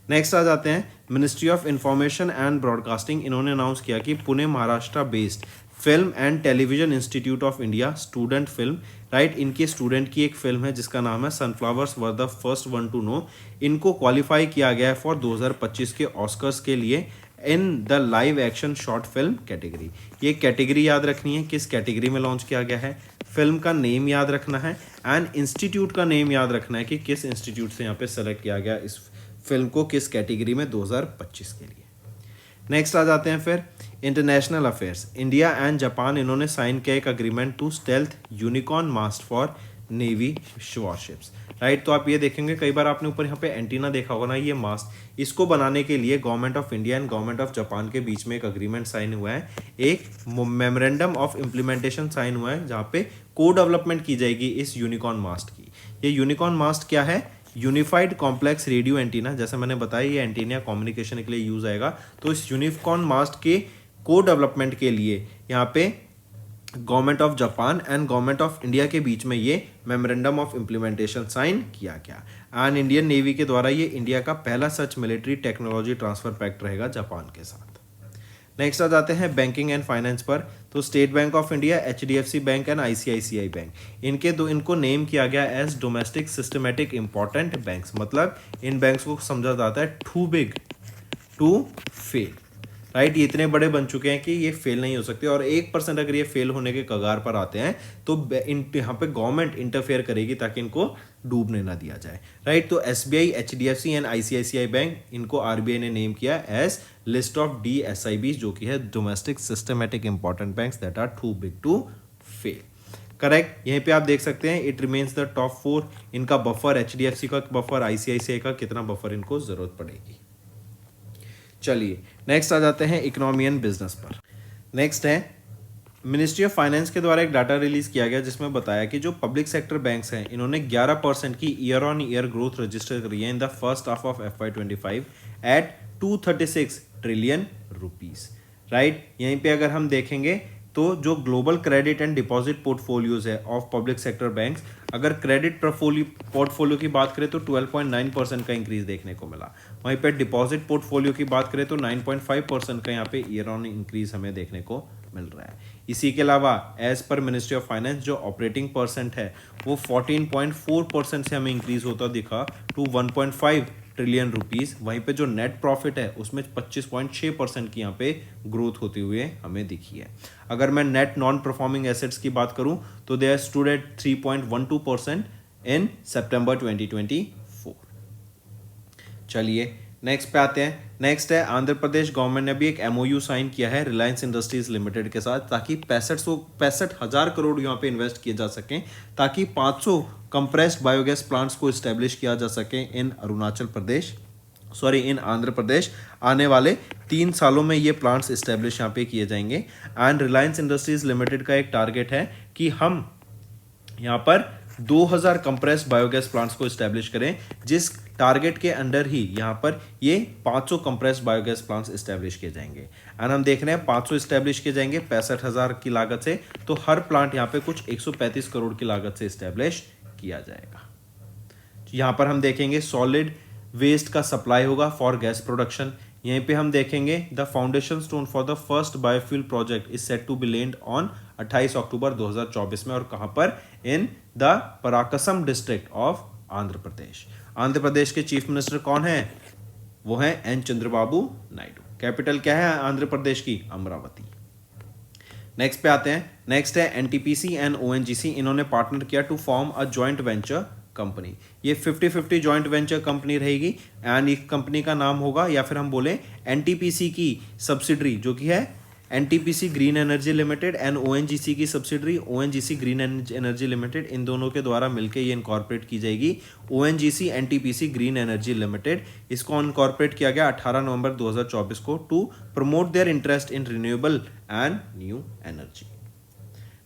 नेक्स्ट आ जाते हैं ministry of information and broadcasting, इन्होंने अनाउंस किया कि Pune Maharashtra based film and television institute of India student film, right, इनके स्टूडेंट की एक फिल्म है जिसका नाम है sunflowers were the first one to know, इनको क्वालिफाई किया गया है फॉर 2025 के ऑस्कर्स के लिए in the live action short film category. ये कैटेगरी याद रखनी है, किस कैटेगरी में लॉन्च किया गया है, फिल्म का नेम याद रखना है एंड इंस्टीट्यूट का नेम याद रखना है कि किस इंस्टीट्यूट से यहाँ पे सेलेक्ट किया गया इस फिल्म को, किस कैटेगरी में 2025 के लिए। नेक्स्ट आ जाते हैं फिर international affairs, India and Japan, इन्होंने साइन किया एक agreement to stealth unicorn mast for navy warships, right. तो आप ये देखेंगे कई बार आपने ऊपर यहाँ पे एंटीना देखा होगा ना, ये मास्ट, इसको बनाने के लिए government of India and government of Japan के बीच में एक अग्रीमेंट साइन हुआ है, एक मेमोरेंडम ऑफ इम्प्लीमेंटेशन साइन हुआ है जहाँ पे को डेवलपमेंट की जाएगी इस यूनिकॉर्न मास्ट की। ये यूनिकॉर्न मास्ट क्या है, यूनिफाइड कॉम्प्लेक्स रेडियो एंटीना, जैसे मैंने बताया ये एंटीना कम्युनिकेशन के लिए यूज आएगा। तो इस यूनिकॉर्न मास्ट के को डेवलपमेंट के लिए यहाँ पे government of Japan and government of India के बीच में ये मेमोरेंडम ऑफ इम्प्लीमेंटेशन साइन किया गया एंड इंडियन नेवी के द्वारा ये इंडिया का पहला सच मिलिट्री टेक्नोलॉजी ट्रांसफर पैक्ट रहेगा जापान के साथ। नेक्स्ट आ जाते हैं बैंकिंग एंड फाइनेंस पर। तो State Bank of India, HDFC bank and ICICI bank, इनको नेम किया गया as domestic systematic important banks. मतलब इन बैंक्स को समझा जाता है too big to fail, right. ये इतने बड़े बन चुके हैं कि ये फेल नहीं हो सकते, और 1% अगर ये फेल होने के कगार पर आते हैं तो यहाँ पे गवर्नमेंट इंटरफेयर करेगी ताकि इनको डूबने ना दिया जाए, राइट। तो SBI, HDFC and ICICI bank, इनको आरबीआई ने नेम किया एज लिस्ट ऑफ डीएसआईबी, जो कि है domestic systematic important banks that are too big to fail. Correct. यहीं पे आप देख सकते हैं इट रिमेन्स द टॉप 4। इनका बफर, एचडीएफसी का बफर, आईसीआईसीआई का कितना बफर इनको जरूरत पड़ेगी। चलिए नेक्स्ट आ जाते हैं इकोनॉमी एंड बिजनेस पर। नेक्स्ट है मिनिस्ट्री ऑफ फाइनेंस के द्वारा एक डाटा रिलीज किया गया जिसमें बताया कि जो पब्लिक सेक्टर बैंक्स हैं इन्होंने 11% की year on year growth register करी है in the first half of FY25 at 236 trillion rupees, right. यहीं पे अगर हम देखेंगे तो जो global credit and deposit portfolios है ऑफ पब्लिक सेक्टर बैंक्स, अगर क्रेडिट पोर्टफोलियो की बात करें तो 12.9% का इंक्रीज देखने को मिला। वहीं पे डिपॉजिट पोर्टफोलियो की बात करें तो 9.5% का यहाँ पे ईयर ऑन इंक्रीज हमें देखने को मिल रहा है। इसी के अलावा as per ministry of finance जो ऑपरेटिंग परसेंट है वो 14.4% से हमें इंक्रीज होता दिखा टू 1.5 ट्रिलियन रुपीस। वहीं पे जो नेट प्रॉफिट है उसमें 25.6% की यहाँ पे ग्रोथ होते हुए हमें दिखी है। अगर मैं नेट नॉन परफॉर्मिंग एसेट्स की बात करूं तो दे आर स्टूड एट 3.12% इन सितंबर 2024। चलिए नेक्स्ट पे आते हैं। नेक्स्ट है आंध्र प्रदेश गवर्नमेंट ने भी एक एमओयू साइन किया है रिलायंस इंडस्ट्रीज लिमिटेड के साथ, ताकि 65,000 करोड़ यहाँ पे इन्वेस्ट किए जा सकें, ताकि 500 कंप्रेस्ड बायोगैस प्लांट्स को इस्टेब्लिश किया जा सके इन इन आंध्र प्रदेश। आने वाले 3 सालों में ये प्लांट्स इस्टेब्लिश यहाँ पे किए जाएंगे। एंड रिलायंस इंडस्ट्रीज लिमिटेड का एक टारगेट है कि हम यहाँ पर 2000 कंप्रेस्ड बायोगैस प्लांट्स को इस्टेब्लिश करें, जिस टारगेट के अंडर ही यहाँ पर ये 500 कंप्रेस्ड बायोगैस प्लांट्स इस्टेब्लिश किए जाएंगे। एंड हम देख रहे हैं 500 इस्टेब्लिश किए जाएंगे 65,000 की लागत से, तो हर प्लांट यहाँ पे कुछ 135 करोड़ की लागत से इस्टेब्लिश किया जाएगा। यहाँ पर हम देखेंगे सॉलिड वेस्ट का सप्लाई होगा फॉर गैस प्रोडक्शन। यहीं पे हम देखेंगे the foundation stone for the first biofuel project is set to be laid on 28 October 2024 में, और कहां पर, in the Prakasam district of Andhra Pradesh. Andhra Pradesh के चीफ मिनिस्टर कौन है? वो है एन चंद्रबाबू नायडू। कैपिटल क्या है आंध्र प्रदेश की? अमरावती। नेक्स्ट पे आते हैं। नेक्स्ट है एनटीपीसी एंड ओएनजीसी, इन्होंने पार्टनर किया to form a joint venture company. ये 50-50 जॉइंट वेंचर कंपनी रहेगी एंड इस कंपनी का नाम होगा, या फिर हम बोले एनटीपीसी की सब्सिडरी जो कि है NTPC green energy limited and ONGC की subsidiary ONGC green energy limited, इन दोनों के द्वारा मिलकर ये इनकॉर्पोरेट की जाएगी ONGC NTPC green energy limited. इसको इनकॉर्पोरेट किया गया 18 नवंबर 2024 को to promote their interest in renewable and new energy.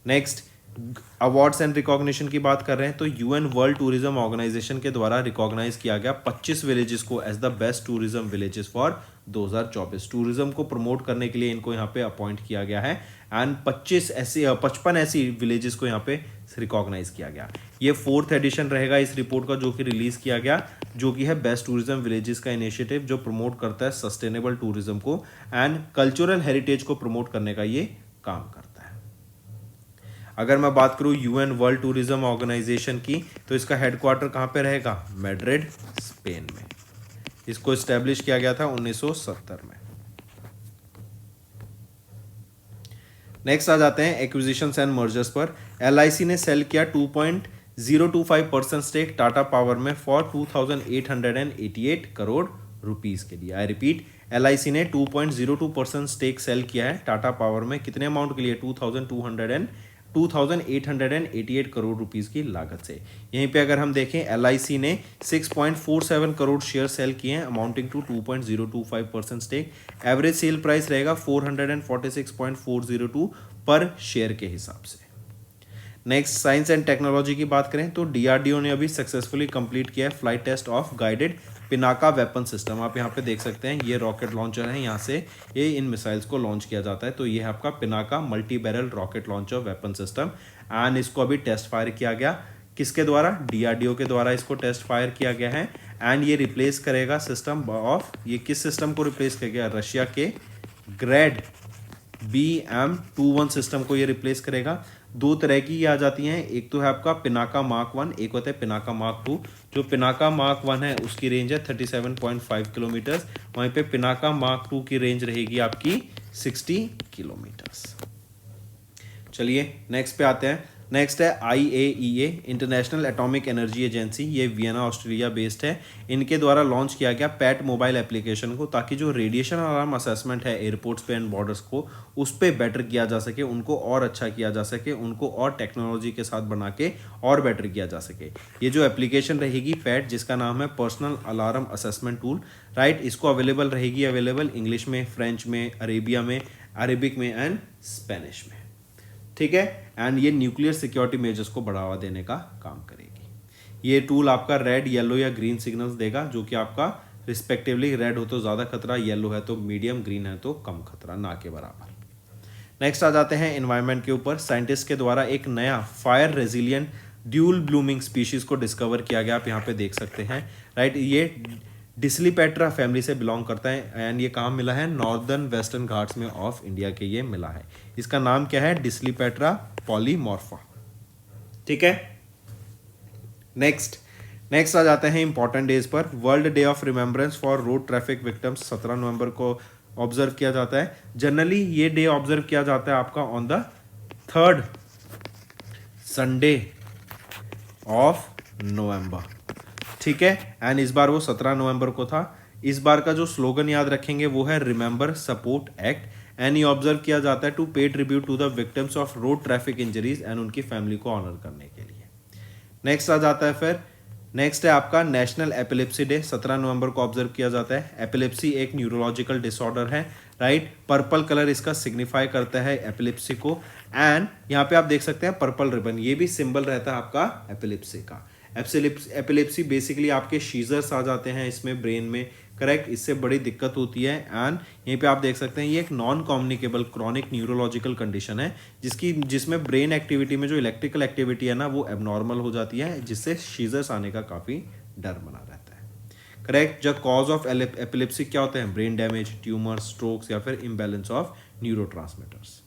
Next awards and recognition की बात कर रहे हैं तो यूएन वर्ल्ड टूरिज्म ऑर्गेनाइजेशन के द्वारा रिकॉग्नाइज किया गया 25 विलेजेस को as the best tourism villages for 2024। Tourism को प्रमोट करने के लिए इनको यहाँ पे अपॉइंट किया गया है एंड 55 ऐसी विलेजेस को यहाँ पे रिकॉग्नाइज किया गया। ये 4th एडिशन रहेगा इस रिपोर्ट का जो कि रिलीज किया गया, जो कि है बेस्ट टूरिज्म विलेजेस का इनिशिएटिव जो प्रमोट करता है सस्टेनेबल टूरिज्म को एंड कल्चरल हेरिटेज को प्रमोट करने का ये काम करता है। अगर मैं बात करूं यूएन वर्ल्ड टूरिज्म ऑर्गेनाइजेशन की तो इसका हेडक्वार्टर कहां पे रहेगा? मैड्रिड, स्पेन में। इसको एस्टेब्लिश किया गया था 1970 में। नेक्स्ट आ जाते हैं एक्विजिशंस एंड मर्जर्स पर। एलआईसी ने सेल किया 2.025% स्टेक टाटा पावर में फॉर 2888 करोड़ रुपीस के लिए। आई रिपीट, एलआईसी ने 2.02% स्टेक सेल किया है टाटा पावर में। कितने अमाउंट के लिए? 2888 करोड़ रुपीस की लागत से। यहीं पे अगर हम देखें एलआईसी ने 6.47 करोड़ शेयर सेल किए हैं amounting to 2.025% stake. Average sale price रहेगा 446.402 पर शेयर के हिसाब से। नेक्स्ट साइंस एंड टेक्नोलॉजी की बात करें तो डीआरडीओ ने अभी सक्सेसफुली कंप्लीट किया है flight test of guided Pinaka weapon system. आप यहाँ पे देख सकते हैं ये रॉकेट लॉन्चर है, यहाँ से ये इन मिसाइल्स को लॉन्च किया जाता है। तो ये है आपका Pinaka multi barrel rocket launcher weapon system and इसको अभी टेस्ट फायर किया गया। किसके द्वारा? डीआरडीओ के द्वारा इसको टेस्ट फायर किया गया है एंड ये रिप्लेस करेगा सिस्टम ऑफ, ये किस सिस्टम को रिप्लेस किया गया? रशिया के ग्रेड BM21 सिस्टम को ये रिप्लेस करेगा। दो तरह की ये आ जाती हैं, एक तो है आपका पिनाका मार्क 1, एक होता है पिनाका मार्क 2। जो पिनाका मार्क 1 है उसकी रेंज है 37.5 किलोमीटर्स, वहीं पे पिनाका मार्क 2 की रेंज रहेगी आपकी 60 किलोमीटर्स। चलिए नेक्स्ट पे आते हैं। नेक्स्ट है IAEA, international atomic energy agency. ये वियना ऑस्ट्रेलिया बेस्ड है। इनके द्वारा लॉन्च किया गया पैट मोबाइल एप्लीकेशन को, ताकि जो रेडिएशन अलार्म असेसमेंट है एयरपोर्ट्स पे एंड बॉर्डर्स को, उस पर बेटर किया जा सके, उनको और अच्छा किया जा सके, उनको और टेक्नोलॉजी के साथ बना के और बेटर किया जा सके। ये जो एप्लीकेशन रहेगी पैट, जिसका नाम है personal alarm assessment tool, right, इसको अवेलेबल इंग्लिश में, फ्रेंच में, अरेबिया में, अरेबिक में एंड स्पेनिश में। ठीक है, एंड ये न्यूक्लियर सिक्योरिटी मेजर्स को बढ़ावा देने का काम करेगी। ये टूल आपका रेड, येलो या ग्रीन सिग्नल्स देगा, जो कि आपका रिस्पेक्टिवली रेड हो तो ज़्यादा खतरा, येलो है तो मीडियम, ग्रीन है तो कम खतरा, ना के बराबर। नेक्स्ट आ जाते हैं एनवायरनमेंट के ऊपर। साइंटिस्ट के द्वारा एक नया fire resilient dual blooming species को डिस्कवर किया गया, आप यहाँ पे देख सकते हैं, राइट। ये डिस्लीपेट्रा फैमिली से बिलोंग करता है एंड ये कहाँ मिला है, नॉर्दर्न वेस्टर्न घाट्स में ऑफ इंडिया के ये मिला है। इसका नाम क्या है, डिस्लीपेट्रा पॉलीमॉर्फा। ठीक है, नेक्स्ट आ जाते हैं इंपॉर्टेंट डेज पर। World day of remembrance for road traffic victims 17 नवंबर को ऑब्जर्व किया जाता है। जनरली ये डे ऑब्जर्व किया जाता है आपका on the 3rd Sunday of November. ठीक है, एंड इस बार वो 17 नवंबर को था। इस बार का जो स्लोगन याद रखेंगे वो है रिमेंबर सपोर्ट एक्ट, एंड ये ऑब्जर्व किया जाता है to pay tribute to the victims of road traffic injuries and उनकी फैमिली को ऑनर करने के लिए। नेक्स्ट आ जाता है फिर, नेक्स्ट है आपका नेशनल एपिलेप्सी डे, 17 नवंबर को ऑब्जर्व किया जाता है। एपिलेप्सी एक न्यूरोलॉजिकल डिसऑर्डर है, राइट। पर्पल कलर इसका सिग्निफाई करता है एपिलेप्सी को, एंड यहाँ पे आप देख सकते हैं पर्पल रिबन, ये भी सिंबल रहता है आपका एपिलेप्सी का। एपिलेप्सी बेसिकली आपके शीजर्स आ जाते हैं इसमें ब्रेन में, करेक्ट, इससे बड़ी दिक्कत होती है। एंड यहीं पे आप देख सकते हैं ये एक non communicable chronic neurological condition है, जिसमें ब्रेन एक्टिविटी में जो इलेक्ट्रिकल एक्टिविटी है ना वो एबनॉर्मल हो जाती है, जिससे शीजर्स आने का काफ़ी डर बना रहता है। करेक्ट, जो कॉज ऑफ एपिलेप्सी क्या होते हैं, ब्रेन डैमेज, ट्यूमर, स्ट्रोक्स या फिर इम्बैलेंस ऑफ न्यूरोट्रांसमीटर्स।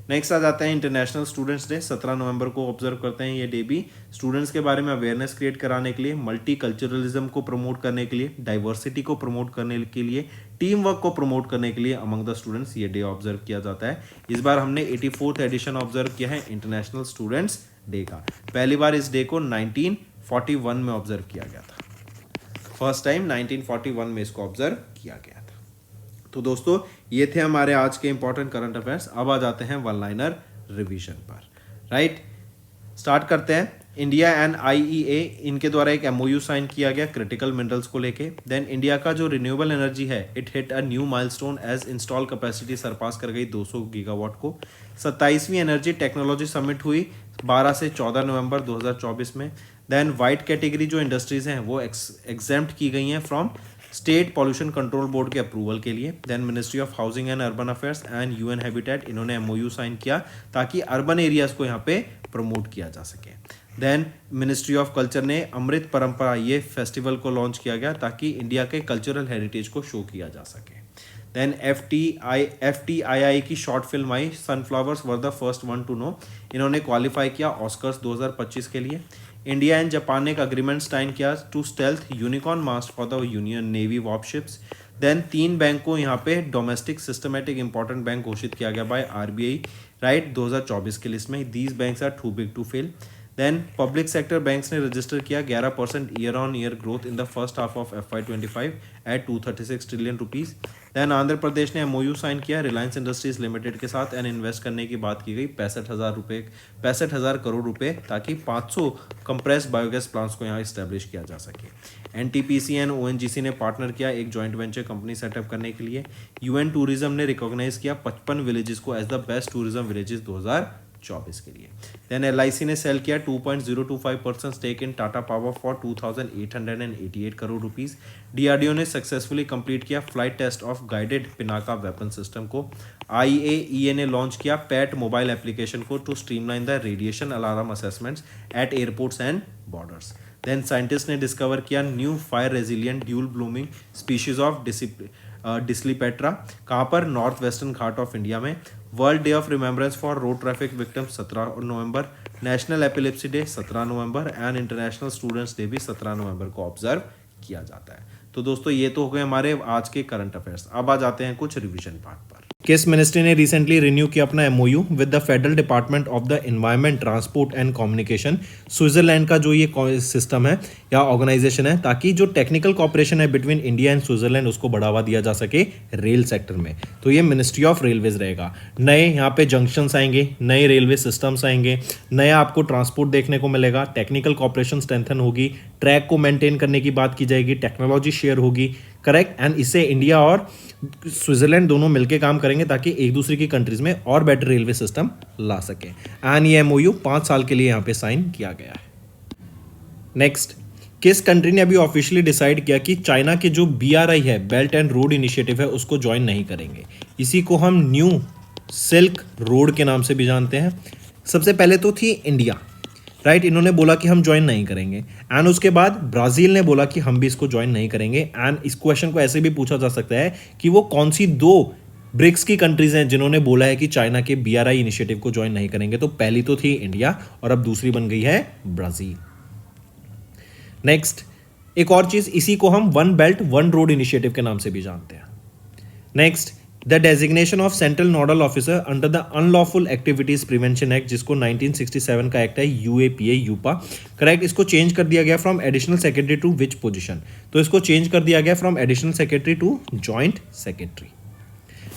नेक्स्ट आ जाता है इंटरनेशनल स्टूडेंट्स डे, 17 नवंबर को ऑब्जर्व करते हैं। ये डे भी स्टूडेंट्स के बारे में अवेयरनेस क्रिएट कराने के लिए, मल्टी कल्चरलिज्म को प्रमोट करने के लिए, डाइवर्सिटी को प्रमोट करने के लिए, टीम वर्क को प्रमोट करने के लिए अमंग द स्टूडेंट्स ये डे ऑब्जर्व किया जाता है। इस बार हमने 84th एडिशन ऑब्जर्व किया है इंटरनेशनल स्टूडेंट्स डे का। पहली बार इस डे को 1941 में ऑब्जर्व किया गया था, फर्स्ट टाइम 1941 में इसको ऑब्जर्व किया गया था। तो दोस्तों ये थे हमारे आज के इंपॉर्टेंट करंट अफेयर्स। अब आ जाते हैं वन लाइनर रिवीजन पर, राइट। स्टार्ट करते हैं। इंडिया एंड IEA इनके द्वारा एक MOU साइन किया गया क्रिटिकल मिनरल्स को लेके। देन इंडिया का जो रिन्यूएबल एनर्जी है it hit a new milestone as install capacity surpass कर गई 200 गीगावाट को। 27वीं एनर्जी टेक्नोलॉजी समिट हुई 12 से 14 नवंबर 2024 में। देन वाइट कैटेगरी जो इंडस्ट्रीज हैं वो एग्जेम्प्ट की गई हैं from state pollution control board के अप्रूवल के लिए। Then ministry of housing and urban affairs and UN habitat इन्होंने MOU साइन किया ताकि अर्बन एरियाज को यहाँ पे प्रमोट किया जा सके। देन मिनिस्ट्री ऑफ कल्चर ने अमृत परंपरा ये फेस्टिवल को लॉन्च किया गया ताकि इंडिया के कल्चरल हेरिटेज को शो किया जा सके। देन FTII की short film I sunflowers were the first one to know, इन्होंने क्वालिफाई किया ऑस्कर्स 2025 के लिए। इंडिया एंड जापान ने एक अग्रीमेंट साइन किया to stealth unicorn mast for the union navy warships. Then 3 bank को यहाँ पे डोमेस्टिक सिस्टमेटिक इंपॉर्टेंट बैंक घोषित किया गया बाय RBI, राइट, 2024 के लिस्ट में। These banks are too big to fail. Then public sector banks ने रजिस्टर किया 11% year on year growth in the first half of FY25 at 236 trillion rupees. Then Andhra Pradesh ने MOU sign किया Reliance industries limited के साथ and invest करने की बात की गई 65,000 करोड़ रुपए ताकि 500 कंप्रेस बायोगैस प्लांट्स को यहाँ इस्टेब्लिश किया जा सके। NTPC एंड ONGC ने पार्टनर किया एक जॉइंट वेंचर कंपनी सेटअप करने के लिए। UN टूरिज्म ने रिकॉग्नाइज किया 55 विलेजेस को as the best tourism villages 2024 के लिए। देन LIC ने सेल किया 2.025% stake in Tata power for 2,888 crore rupees. DRDO ने सक्सेसफुली कंप्लीट किया flight test of guided Pinaka weapon system को। IAEA ने लॉन्च किया पैट मोबाइल एप्लीकेशन को to streamline the radiation alarm assessments at airports and borders. Then scientist ने discover किया new fire resilient dual blooming species of डिस्लीपेट्रा, कहाँ पर, north western Ghat of India में। World day of remembrance for road traffic victims 17 November, national epilepsy day 17 November and international students day भी 17 नवंबर को observe किया जाता है। तो दोस्तों ये तो हो गए हमारे आज के करंट अफेयर्स। अब आ जाते हैं कुछ रिवीजन पार्ट पर। किस मिनिस्ट्री ने रिसेंटली रिन्यू किया अपना MOU with the federal department of the environment, transport and communication, Switzerland का जो ये सिस्टम है या ऑर्गेनाइजेशन है, ताकि जो टेक्निकल कॉपरेशन है बिटवीन इंडिया एंड स्विट्जरलैंड उसको बढ़ावा दिया जा सके रेल सेक्टर में। तो ये मिनिस्ट्री ऑफ रेलवेज रहेगा। नए यहाँ पे जंक्शंस आएंगे, नए रेलवे सिस्टम्स आएंगे, नया आपको ट्रांसपोर्ट देखने को मिलेगा, टेक्निकल कॉपरेशन स्ट्रेंथन होगी, ट्रैक को मेंटेन करने की बात की जाएगी, टेक्नोलॉजी शेयर होगी, करेक्ट। एंड इससे इंडिया और स्विट्जरलैंड दोनों मिलकर काम करेंगे ताकि एक दूसरे की कंट्रीज में और बेटर रेलवे सिस्टम ला सके। एंड ये एमओयू 5 साल के लिए यहाँ पे साइन किया गया है। नेक्स्ट, किस कंट्री ने अभी ऑफिशियली डिसाइड किया कि चाइना के जो BRI है, बेल्ट एंड रोड इनिशिएटिव है, उसको ज्वाइन नहीं करेंगे। इसी को हम न्यू सिल्क रोड के नाम से भी जानते हैं। सबसे पहले तो थी इंडिया, राइट, इन्होंने बोला कि हम ज्वाइन नहीं करेंगे। एंड उसके बाद ब्राजील ने बोला कि हम भी इसको ज्वाइन नहीं करेंगे। एंड इस क्वेश्चन को ऐसे भी पूछा जा सकता है कि वो कौन सी 2 ब्रिक्स की कंट्रीज हैं जिन्होंने बोला है कि चाइना के BRI इनिशिएटिव को ज्वाइन नहीं करेंगे। तो पहली तो थी इंडिया और अब दूसरी बन गई है ब्राजील। नेक्स्ट, एक और चीज, इसी को हम one belt one road initiative के नाम से भी जानते हैं। Next, the designation of central nodal officer under the unlawful activities prevention act, जिसको 1967 का एक्ट है, UAPA यूपा, करेक्ट। इसको चेंज कर दिया गया from additional secretary to which position, तो इसको चेंज कर दिया गया from additional secretary to joint secretary.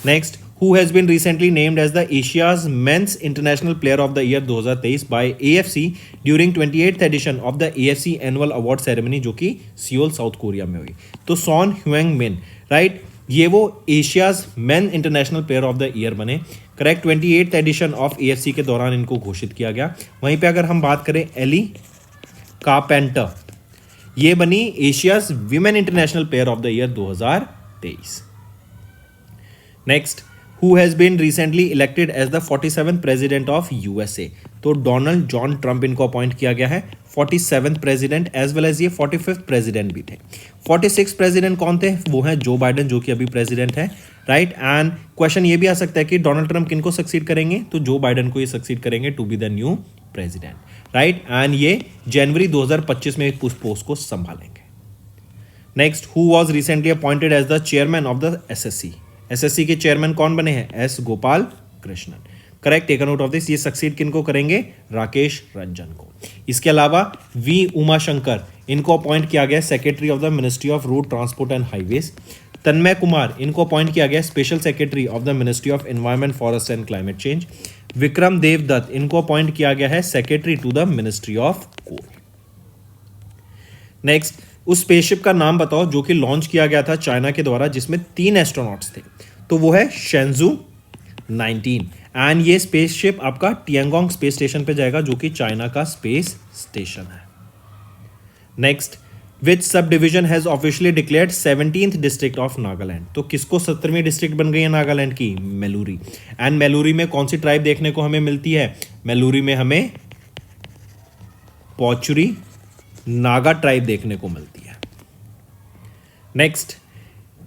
Next, who has been recently named as the Asia's Men's International Player of the Year 2023 by AFC during 28th edition of the AFC Annual Award Ceremony, जो कि Seoul south Korea में हुई। तो sworn ह्यूंग मिन, right, ये वो Asia's man international player of the year बने, correct. 28th edition of AFC के दौरान इनको घोषित किया गया। वहीं पे अगर हम बात करें एली कारपेंटर, ये बनी Asia's women international player of the year 2023। Next, who has been recently elected as the 47th president of USA, तो डोनाल्ड जॉन ट्रंप इनको अपॉइंट किया गया है 47th president, as well as ये 45th प्रेसिडेंट भी थे। 46th प्रेसिडेंट कौन थे, वो है जो बाइडेन, जो कि अभी प्रेसिडेंट है, राइट। एंड क्वेश्चन ये भी आ सकता है कि डोनाल्ड ट्रंप किनको सक्सीड करेंगे, तो जो बाइडेन को ये सक्सीड करेंगे to be the new president, right. And ये जनवरी 2025 में उस पोस्ट को संभालेंगे। Next, who was recently appointed as the chairman of the SSC के चेयरमैन कौन बने हैं, S Gopal Krishnan, correct. Take note of this. ये सक्सीड किनको करेंगे, राकेश रंजन को। इसके अलावा V उमाशंकर, इनको अपॉइंट किया गया secretary of the ministry of road transport and highways. Tanmay Kumar, इनको अपॉइंट किया गया special secretary of the ministry of environment, forest and climate change. Vikram Devdutt, इनको अपॉइंट किया गया है secretary to the ministry of coal. Next, उस स्पेसशिप का नाम बताओ जो कि लॉन्च किया गया था चाइना के द्वारा, जिसमें 3 एस्ट्रोनॉट्स थे, तो वो है शेंजू 19। एंड ये स्पेसशिप आपका टियांगोंग स्पेस स्टेशन पे जाएगा, जो कि चाइना का स्पेस स्टेशन है। Next, which sub division has officially declared 17th district of Nagaland, तो किसको 17वीं डिस्ट्रिक्ट बन गई है नागालैंड की, मेलूरी। एंड मेलूरी में कौन सी ट्राइब देखने को हमें मिलती है, मेलूरी में हमें पोचुरी नागा ट्राइब देखने को मिलती है। नेक्स्ट,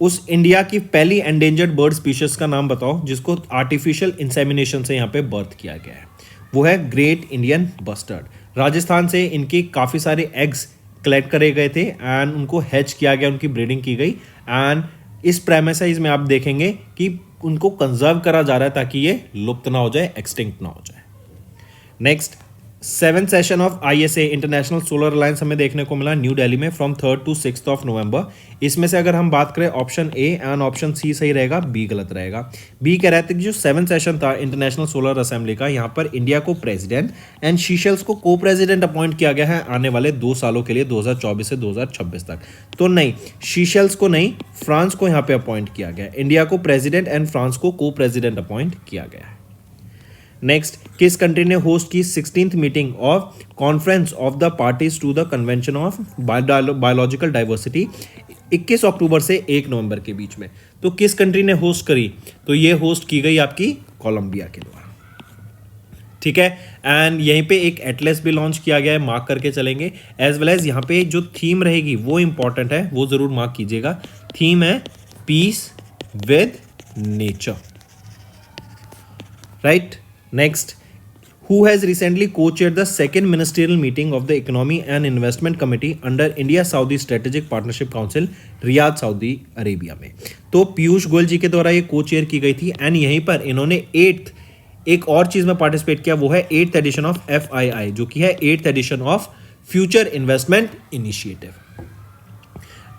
उस इंडिया की पहली एंडेंजर्ड बर्ड स्पीशीज का नाम बताओ जिसको आर्टिफिशियल इंसेमिनेशन से यहाँ पे बर्थ किया गया है, वो है ग्रेट इंडियन बस्टर्ड। राजस्थान से इनके काफ़ी सारे एग्स कलेक्ट करे गए थे एंड उनको हैच किया गया, उनकी ब्रीडिंग की गई। एंड इस प्रेमिसाइज में आप देखेंगे कि उनको कंजर्व करा जा रहा है ताकि ये लुप्त ना हो जाए, एक्सटिंक्ट ना हो जाए। Next, 7th session of ISA international solar alliance हमें देखने को मिला न्यू दिल्ली में from 3rd to 6th of November. इसमें से अगर हम बात करें option A and option C सही रहेगा, B गलत रहेगा। B कह रहे थे कि जो 7th सेशन था इंटरनेशनल सोलर असेंबली का, यहाँ पर इंडिया को प्रेसिडेंट एंड शीशल्स को को प्रेसिडेंट अपॉइंट किया गया है आने वाले 2 सालों के लिए, 2024 से 2026 तक। तो नहीं, शीशल्स को नहीं, फ्रांस को यहाँ पे अपॉइंट किया गया। इंडिया को प्रेसिडेंट एंड फ्रांस को को प्रेसिडेंट अपॉइंट किया गया है। नेक्स्ट, किस कंट्री ने होस्ट की 16th meeting of conference of the parties to the convention of biological diversity 21 October से 1 नवंबर के बीच में। तो किस कंट्री ने होस्ट करी, तो ये होस्ट की गई आपकी कोलंबिया के द्वारा, ठीक है। एंड यहीं पे एक एटलस भी लॉन्च किया गया है, मार्क करके चलेंगे। एज वेल एज यहाँ पे जो थीम रहेगी वो इंपॉर्टेंट है, वो जरूर मार्क कीजिएगा। थीम है piece with nature. Right? Next, who has recently co-chaired the second ministerial meeting of the Economy and Investment Committee under India-Saudi Strategic Partnership Council, Riyadh Saudi Arabia में. तो पीयूष गोयल जी के द्वारा ये को-चेयर की गई थी एंड यहीं पर इन्होंने एक और चीज में पार्टिसिपेट किया, वो है 8th एडिशन ऑफ FII, जो कि है 8th edition of future investment initiative.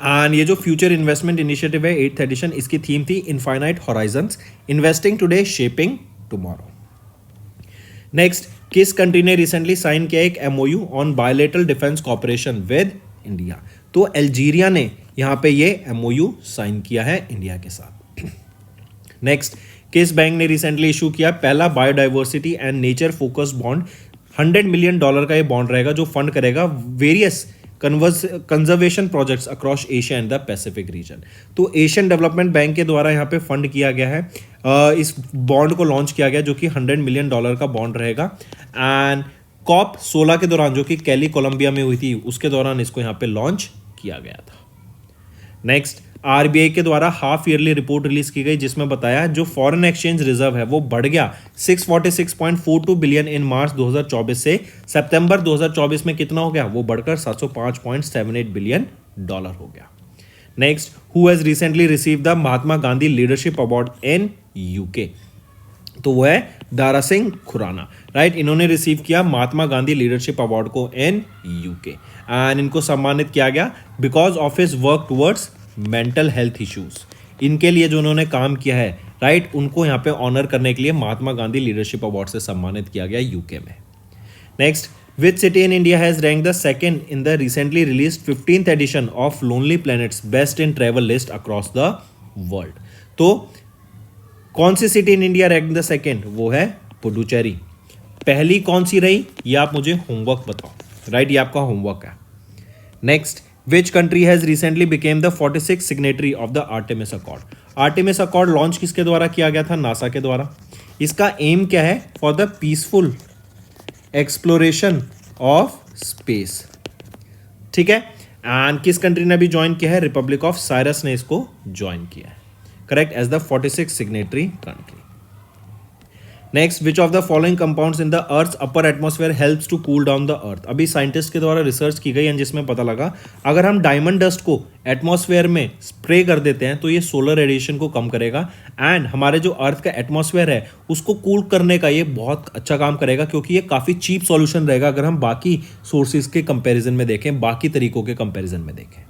And ये जो फ्यूचर इन्वेस्टमेंट इनिशिएटिव है 8th एडिशन, इसकी थीम थी infinite horizons, investing today shaping tomorrow. Next, किस कंट्री ने रिसेंटली साइन किया एक MOU on bilateral defence cooperation with India? तो अल्जीरिया ने यहां पे ये MOU साइन किया है इंडिया के साथ. नेक्स्ट, किस बैंक ने रिसेंटली इशू किया पहला biodiversity and nature focused bond? $100 million का ये बॉन्ड रहेगा जो फंड करेगा various conservation projects across Asia and the Pacific region. तो एशियन डेवलपमेंट बैंक के द्वारा यहाँ पे फंड किया गया है, इस बॉन्ड को लॉन्च किया गया जो कि $100 मिलियन का बॉन्ड रहेगा. एंड COP 16 के दौरान, जो कि कैली कोलंबिया में हुई थी, उसके दौरान इसको यहाँ पे लॉन्च किया गया था. नेक्स्ट, RBI के द्वारा हाफ ईयरली रिपोर्ट रिलीज की गई जिसमें बताया जो फॉरेन एक्सचेंज रिजर्व है वो बढ़ गया 646.42 बिलियन इन मार्च 2024 से सितंबर 2024 में कितना हो गया, वो बढ़कर $705.78 बिलियन हो गया. Next, who has recently receive the Mahatma Gandhi leadership award in UK? तो वो है दारा सिंह खुराना. राइट, इन्होंने रिसीव किया महात्मा गांधी लीडरशिप अवार्ड को इन UK एंड इनको सम्मानित किया गया because of his work towards mental health issues. इनके लिए जो उन्होंने काम किया है, राइट, उनको यहाँ पे ऑनर करने के लिए महात्मा गांधी लीडरशिप अवार्ड से सम्मानित किया गया UK में. Next, which city in India has rank the second in the recently release 15th edition of Lonely Planet's best in travel list across the world? तो कौन सी city in India rank the second? वो है पुडुचेरी. पहली कौन सी रही, ये आप मुझे होमवर्क बताओ. राइट, ये आपका होमवर्क है. Next, which country has recently became the 46th signatory of the Artemis accord? Artemis accord launch किसके द्वारा किया गया था? नासा के द्वारा. इसका एम क्या है? For the peaceful exploration of space. ठीक है, एंड किस कंट्री ने भी ज्वाइन किया है? रिपब्लिक ऑफ साइरस ने इसको ज्वाइन किया है, correct, as the 46th signatory country. Next, which of the following compounds in the earth upper atmosphere helps to cool down the earth? अभी साइंटिस्ट के द्वारा रिसर्च की गई है जिसमें पता लगा अगर हम डायमंड डस्ट को एटमॉस्फेयर में स्प्रे कर देते हैं तो ये सोलर रेडिएशन को कम करेगा एंड हमारे जो अर्थ का एटमॉस्फेयर है उसको कूल करने का ये बहुत अच्छा काम करेगा, क्योंकि ये काफ़ी चीप सॉल्यूशन रहेगा अगर हम बाकी सोर्सेज के कंपेरिजन में देखें, बाकी तरीकों के कंपेरिजन में देखें.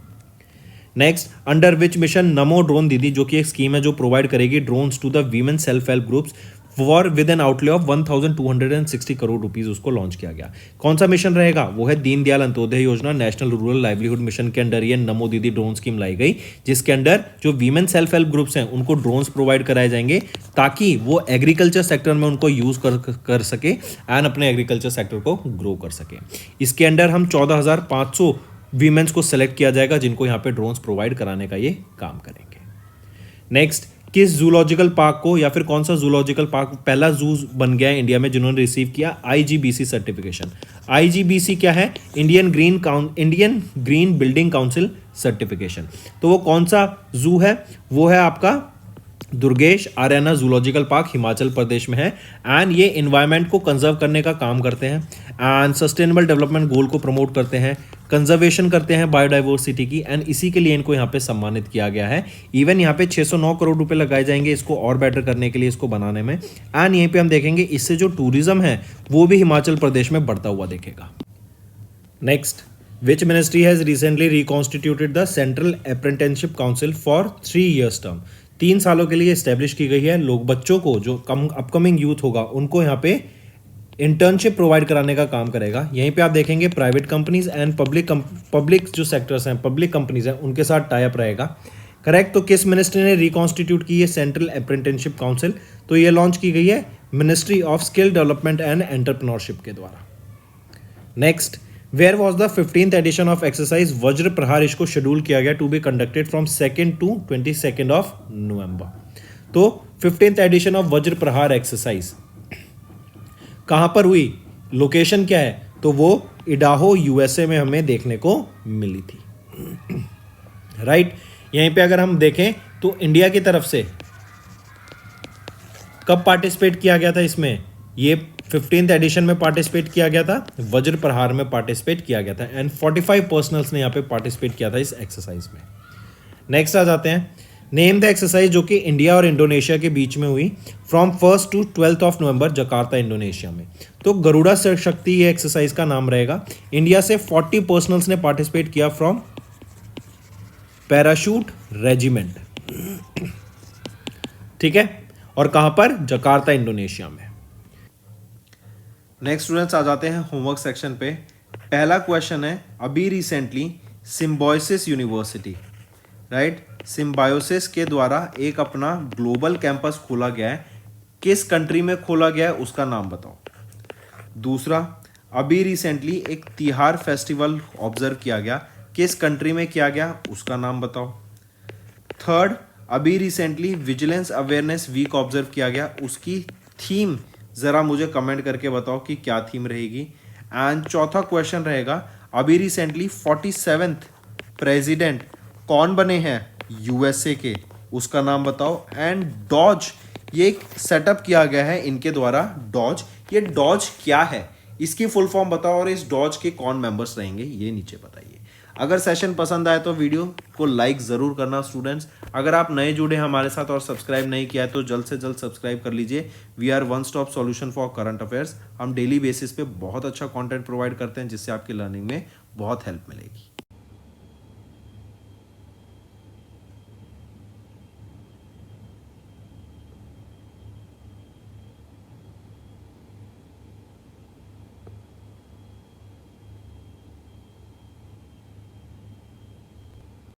Next, under which mission Namo drone Didi, जो कि एक स्कीम है जो प्रोवाइड करेगी drones to the women self help groups for with an outlay of 1260 crore rupees, उसको लॉन्च किया गया. कौन सा मिशन रहेगा? वो है दीनदयाल अंत्योदय योजना, नेशनल रूरल लाइवलीहुड मिशन के अंडर ये नमो दीदी ड्रोन स्कीम लाई गई, जिसके अंडर जो वीमेन सेल्फ हेल्प ग्रुप्स हैं उनको ड्रोन्स प्रोवाइड कराए जाएंगे ताकि वो एग्रीकल्चर सेक्टर में उनको यूज कर सके एंड अपने एग्रीकल्चर सेक्टर को ग्रो कर सके. इसके अंडर हम 14,500 वीमेंस को सेलेक्ट किया जाएगा जिनको यहाँ पे ड्रोन्स प्रोवाइड कराने का ये काम करेंगे. नेक्स्ट, किस जूलॉजिकल पार्क को या फिर कौन सा जूलॉजिकल पार्क पहला जू बन गया है इंडिया में जिन्होंने रिसीव किया IGBC सर्टिफिकेशन? IGBC क्या है? Indian green building council certification. तो वो कौन सा जू है? वो है आपका दुर्गेश आर्याना जूलॉजिकल पार्क, हिमाचल प्रदेश में है. एंड ये इन्वायरमेंट को कंजर्व करने का काम करते हैं एंड सस्टेनेबल डेवलपमेंट गोल को प्रमोट करते हैं, कंजर्वेशन करते हैं बायोडाइवर्सिटी की, एंड इसी के लिए इनको यहाँ पे सम्मानित किया गया है. इवन यहाँ पे 609 करोड़ रुपए लगाए जाएंगे इसको और बेटर करने के लिए, इसको बनाने में. एंड यहीं पे हम देखेंगे इससे जो टूरिज्म है वो भी हिमाचल प्रदेश में बढ़ता हुआ दिखेगा. Next, which ministry has recently reconstituted the central apprenticeship council for 3 years term? 3 सालों के लिए इस्टेब्लिश की गई है. लोग बच्चों को जो अपकमिंग यूथ होगा उनको यहाँ पे इंटर्नशिप प्रोवाइड कराने का काम करेगा. यहीं पे आप देखेंगे प्राइवेट कंपनीज एंड पब्लिक जो सेक्टर्स हैं, पब्लिक कंपनीज हैं, उनके साथ टाई अप रहेगा, करेक्ट. तो किस मिनिस्ट्री ने रिकॉन्स्टिट्यूट की है सेंट्रल अप्रेंटिसशिप काउंसिल? तो ये लॉन्च की गई है ministry of skill development and entrepreneurship के द्वारा. Next, where was the 15th edition of exercise Vajra Prahar? इसको शेड्यूल किया गया to be conducted from 2nd to 22nd of November. तो 15th एडिशन ऑफ वज्र प्रहार एक्सरसाइज कहाँ पर हुई? लोकेशन क्या है? तो वो इडाहो USA में हमें देखने को मिली थी. राइट, यहीं पे अगर हम देखें तो इंडिया की तरफ से कब पार्टिसिपेट किया गया था इसमें? ये 15th एडिशन में पार्टिसिपेट किया गया था, वज्र प्रहार में पार्टिसिपेट किया गया था एंड 45 पर्सनल्स ने यहाँ पे पार्टिसिपेट किया था इस एक्सरसाइज में। नेक्स्ट आ जाते हैं, नेम द एक्सरसाइज जो कि इंडिया और इंडोनेशिया के बीच में हुई from 1st to 12th of November Jakarta Indonesia में। तो गरुड़ा शक्ति ये एक्सरसाइज का नाम रहेगा। इंडिया से 40 पर्सनल्स ने पार्टिसिपेट किया फ्रॉम पैराशूट रेजिमेंट, ठीक है, और कहां पर? जकार्ता इंडोनेशिया में। नेक्स्ट स्टूडेंट्स आ जाते हैं होमवर्क सेक्शन पे। पहला क्वेश्चन है, अभी recently symbiosis university, right, symbiosis के द्वारा एक अपना ग्लोबल कैंपस खोला गया है, किस कंट्री में खोला गया है उसका नाम बताओ। दूसरा, अभी रिसेंटली एक तिहार फेस्टिवल ऑब्जर्व किया गया, किस कंट्री में किया गया उसका नाम बताओ। थर्ड, अभी recently vigilance awareness week observe किया गया, उसकी थीम ज़रा मुझे कमेंट करके बताओ कि क्या थीम रहेगी। एंड चौथा क्वेश्चन रहेगा, अभी रिसेंटली 47th प्रेसिडेंट कौन बने हैं यूएसए के, उसका नाम बताओ। एंड डॉज, ये एक सेटअप किया गया है इनके द्वारा, डॉज, ये डॉज क्या है इसकी फुल फॉर्म बताओ और इस डॉज के कौन मेंबर्स रहेंगे ये नीचे बताइए। अगर सेशन पसंद आए तो वीडियो को लाइक ज़रूर करना स्टूडेंट्स। अगर आप नए जुड़े हैं हमारे साथ और सब्सक्राइब नहीं किया है तो जल्द से जल्द सब्सक्राइब कर लीजिए। We are one stop solution for current affairs. हम डेली बेसिस पे बहुत अच्छा कंटेंट प्रोवाइड करते हैं जिससे आपकी लर्निंग में बहुत हेल्प मिलेगी।